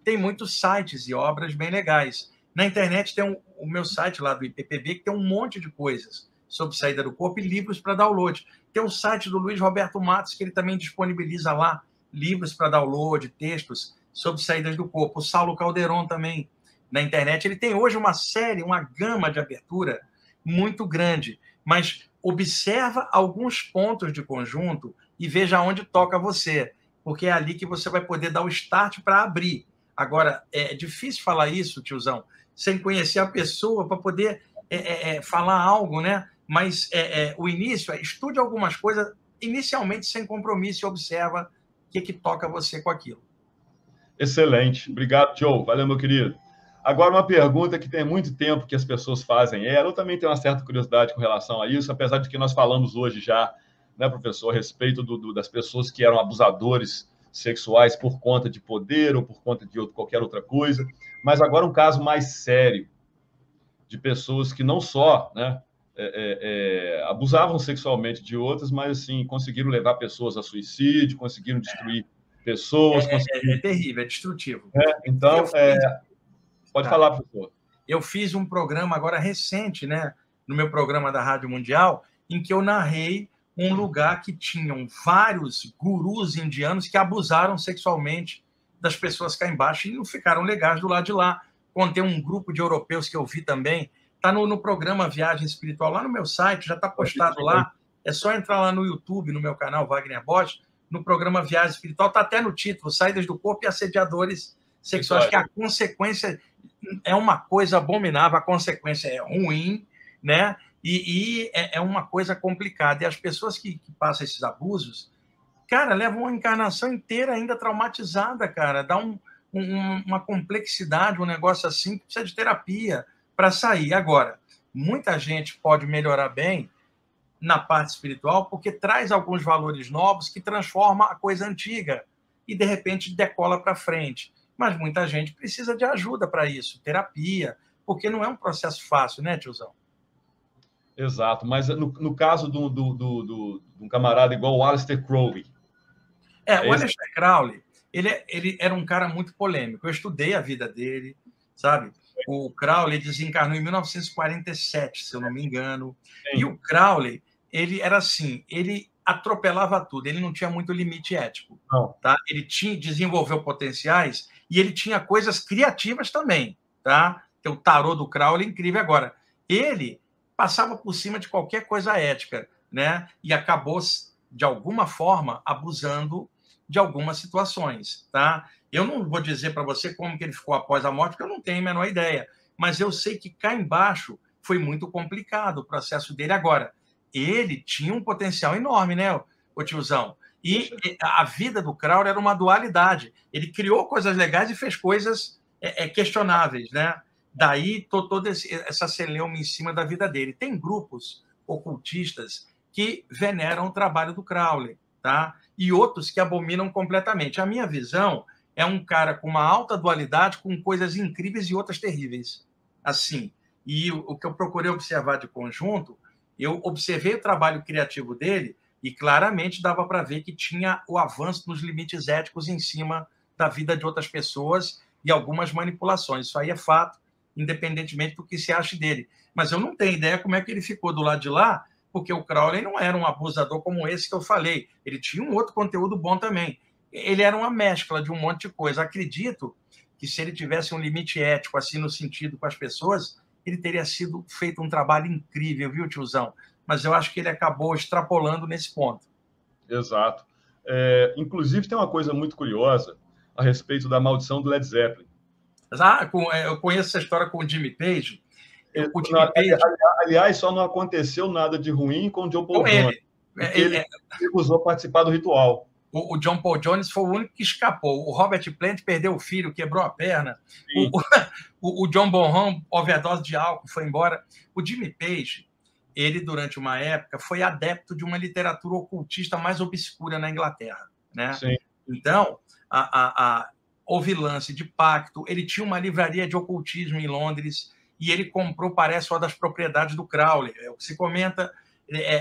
tem muitos sites e obras bem legais. Na internet tem o meu site lá do IPPB, que tem um monte de coisas sobre saída do corpo e livros para download. Tem o site do Luiz Roberto Matos, que ele também disponibiliza lá livros para download, textos sobre saídas do corpo. O Saulo Calderon também, na internet. Ele tem hoje uma série, uma gama de abertura muito grande, mas observa alguns pontos de conjunto e veja onde toca você, porque é ali que você vai poder dar o start para abrir. Agora, é difícil falar isso, tiozão, sem conhecer a pessoa para poder falar algo, né? Mas o início estude algumas coisas, inicialmente sem compromisso, e observa o que toca você com aquilo. Excelente. Obrigado, Joe. Valeu, meu querido. Agora, uma pergunta que tem muito tempo que as pessoas fazem eu também tenho uma certa curiosidade com relação a isso, apesar de que nós falamos hoje já, né, professor, a respeito das pessoas que eram abusadores sexuais por conta de poder ou por conta de qualquer outra coisa, mas agora um caso mais sério de pessoas que não só, né, abusavam sexualmente de outras, mas assim conseguiram levar pessoas a suicídio, conseguiram destruir pessoas. É terrível, é destrutivo. Então, pode falar, professor. Eu fiz um programa agora recente, né, no meu programa da Rádio Mundial, em que eu narrei um lugar que tinham vários gurus indianos que abusaram sexualmente das pessoas cá embaixo e não ficaram legais do lado de lá. Contei um grupo de europeus que eu vi também. Está no programa Viagem Espiritual, lá no meu site, já está postado lá. É só entrar lá no YouTube, no meu canal Wagner Borges, no programa Viagem Espiritual, está até no título, Saídas do Corpo e Assediadores Sexuais, que a consequência é uma coisa abominável, a consequência é ruim, né? E é uma coisa complicada. E as pessoas que passam esses abusos, cara, levam uma encarnação inteira ainda traumatizada, cara. Dá uma complexidade, um negócio assim, que precisa de terapia para sair. Agora, muita gente pode melhorar bem na parte espiritual porque traz alguns valores novos que transforma a coisa antiga e, de repente, decola para frente. Mas muita gente precisa de ajuda para isso, terapia, porque não é um processo fácil, né, tiozão? Exato, mas no caso de um camarada igual o Aleister Crowley. O Aleister Crowley, ele era um cara muito polêmico. Eu estudei a vida dele, sabe? O Crowley desencarnou em 1947, se eu não me engano. Sim. E o Crowley, ele era assim, ele atropelava tudo, ele não tinha muito limite ético. Não. Tá? Ele desenvolveu potenciais e ele tinha coisas criativas também. Tá? O tarô do Crowley é incrível. Agora, ele passava por cima de qualquer coisa ética, né? E acabou, de alguma forma, abusando de algumas situações. Tá? Eu não vou dizer para você como que ele ficou após a morte, porque eu não tenho a menor ideia. Mas eu sei que cá embaixo foi muito complicado o processo dele. Agora, ele tinha um potencial enorme, né, o tiozão? E a vida do Crowley era uma dualidade. Ele criou coisas legais e fez coisas questionáveis, né? Daí toda essa celeuma em cima da vida dele. Tem grupos ocultistas que veneram o trabalho do Crowley, tá? E outros que abominam completamente. A minha visão é um cara com uma alta dualidade, com coisas incríveis e outras terríveis. Assim. E o que eu procurei observar de conjunto, eu observei o trabalho criativo dele e claramente dava para ver que tinha o avanço nos limites éticos em cima da vida de outras pessoas e algumas manipulações. Isso aí é fato, independentemente do que se ache dele. Mas eu não tenho ideia como é que ele ficou do lado de lá, porque o Crowley não era um abusador como esse que eu falei. Ele tinha um outro conteúdo bom também. Ele era uma mescla de um monte de coisa. Acredito que se ele tivesse um limite ético, assim, no sentido com as pessoas, ele teria sido feito um trabalho incrível, viu, tiozão? Mas eu acho que ele acabou extrapolando nesse ponto. Exato. Inclusive, tem uma coisa muito curiosa a respeito da maldição do Led Zeppelin. Eu conheço essa história com o Jimmy Page. Aliás, só não aconteceu nada de ruim com o John Paul Jones. Ele recusou participar do ritual. O John Paul Jones foi o único que escapou. O Robert Plant perdeu o filho, quebrou a perna. O John Bonham, overdose de álcool, foi embora. O Jimmy Page, ele, durante uma época, foi adepto de uma literatura ocultista mais obscura na Inglaterra, né? Sim. Então, houve lance de pacto. Ele tinha uma livraria de ocultismo em Londres e ele comprou, parece, uma das propriedades do Crowley. O que se comenta,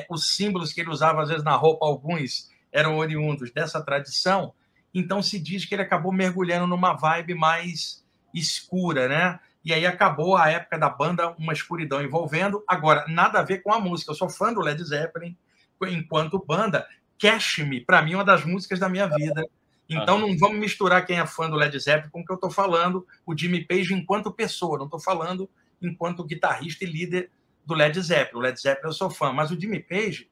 os símbolos que ele usava, às vezes, na roupa, alguns eram oriundos dessa tradição. Então, se diz que ele acabou mergulhando numa vibe mais escura, né? E aí acabou a época da banda, uma escuridão envolvendo. Agora, nada a ver com a música. Eu sou fã do Led Zeppelin enquanto banda. Cash Me, para mim, é uma das músicas da minha vida. Então, não vamos misturar quem é fã do Led Zeppelin com o que eu estou falando, o Jimmy Page enquanto pessoa. Não estou falando enquanto guitarrista e líder do Led Zeppelin. O Led Zeppelin eu sou fã, mas o Jimmy Page,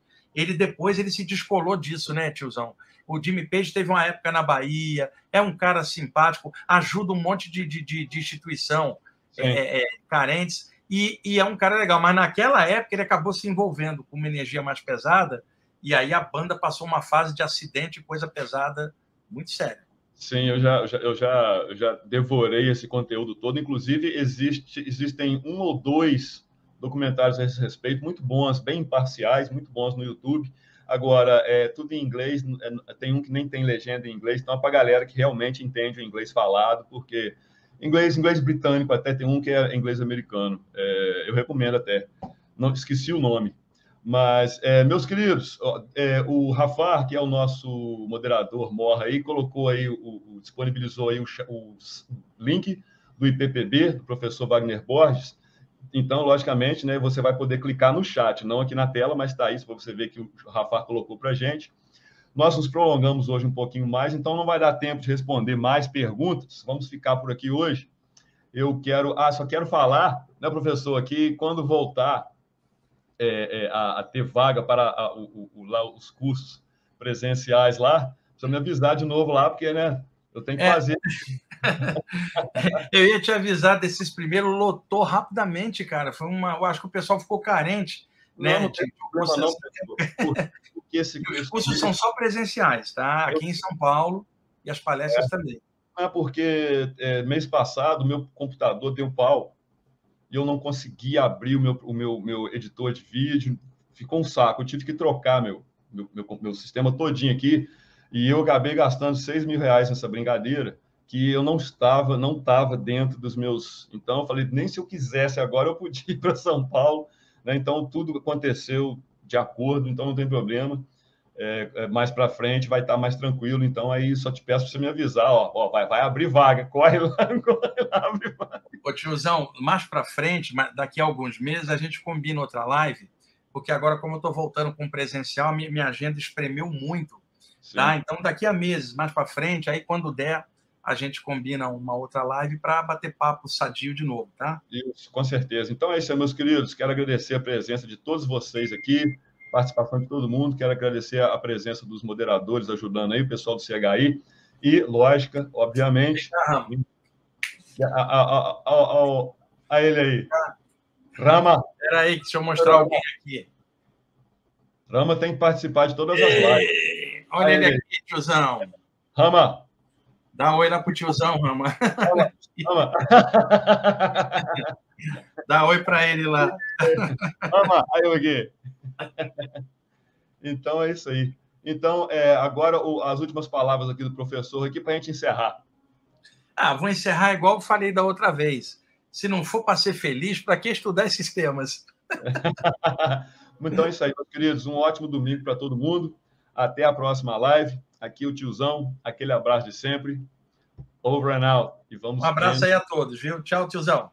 depois ele se descolou disso, né, tiozão? O Jimmy Page teve uma época na Bahia, é um cara simpático, ajuda um monte de instituição carentes, e é um cara legal. Mas naquela época ele acabou se envolvendo com uma energia mais pesada, e aí a banda passou uma fase de acidente e coisa pesada muito séria. Sim, eu já devorei esse conteúdo todo. Inclusive, existem 1 ou 2 documentários a esse respeito, muito bons, bem imparciais, muito bons no YouTube. Agora, tudo em inglês, tem um que nem tem legenda em inglês, então é para a galera que realmente entende o inglês falado, porque inglês britânico até tem um que é inglês americano. Eu recomendo até. Não esqueci o nome. Mas, meus queridos, o Rafar, que é o nosso moderador mor aí, colocou aí, disponibilizou aí o link do IPPB, do professor Wagner Borges. Então, logicamente, né, você vai poder clicar no chat, não aqui na tela, mas está aí, para você ver que o Rafar colocou para a gente. Nós nos prolongamos hoje um pouquinho mais, então não vai dar tempo de responder mais perguntas. Vamos ficar por aqui hoje. Só quero falar, né, professor, que quando voltar a ter vaga para os cursos presenciais lá, precisa me avisar de novo lá, porque, né, eu tenho que fazer. Eu ia te avisar desses primeiros, lotou rapidamente, cara. Eu acho que o pessoal ficou carente. Não, né? não tem problema não, porque os cursos são só presenciais, tá? Aqui em São Paulo, e as palestras também. Porque mês passado o meu computador deu pau e eu não conseguia abrir o meu editor de vídeo, ficou um saco, eu tive que trocar meu sistema todinho aqui, e eu acabei gastando R$6.000 nessa brincadeira, que eu não estava dentro dos meus... Então, eu falei, nem se eu quisesse agora, eu podia ir para São Paulo, né? Então, tudo aconteceu de acordo, então não tem problema. Mais para frente vai estar mais tranquilo, então aí só te peço para você me avisar, vai abrir vaga, corre lá, abre vaga. Ô tiozão, mais para frente, daqui a alguns meses, a gente combina outra live, porque agora, como eu estou voltando com presencial, minha agenda espremeu muito, tá? Então, daqui a meses, mais para frente, aí quando der, a gente combina uma outra live para bater papo sadio de novo, tá? Isso, com certeza. Então é isso aí, meus queridos, quero agradecer a presença de todos vocês aqui, participação de todo mundo. Quero agradecer a presença dos moderadores ajudando aí, o pessoal do CHI. E, lógica, obviamente, a ele aí. Rama. Espera aí, deixa eu mostrar alguém aqui. Rama tem que participar de todas as lives. Olha ele aqui, tiozão. Rama. Dá oi lá pro tiozão, Rama. Rama. Dá oi para ele lá. Rama, aí eu aqui. Então, é isso aí. Então, agora as últimas palavras aqui do professor aqui para a gente encerrar. Vou encerrar igual eu falei da outra vez. Se não for para ser feliz, para que estudar esses temas? Então é isso aí, meus queridos. Um ótimo domingo para todo mundo. Até a próxima live. Aqui o tiozão. Aquele abraço de sempre. Over and out. E vamos um abraço aí a todos, viu? Tchau, tiozão.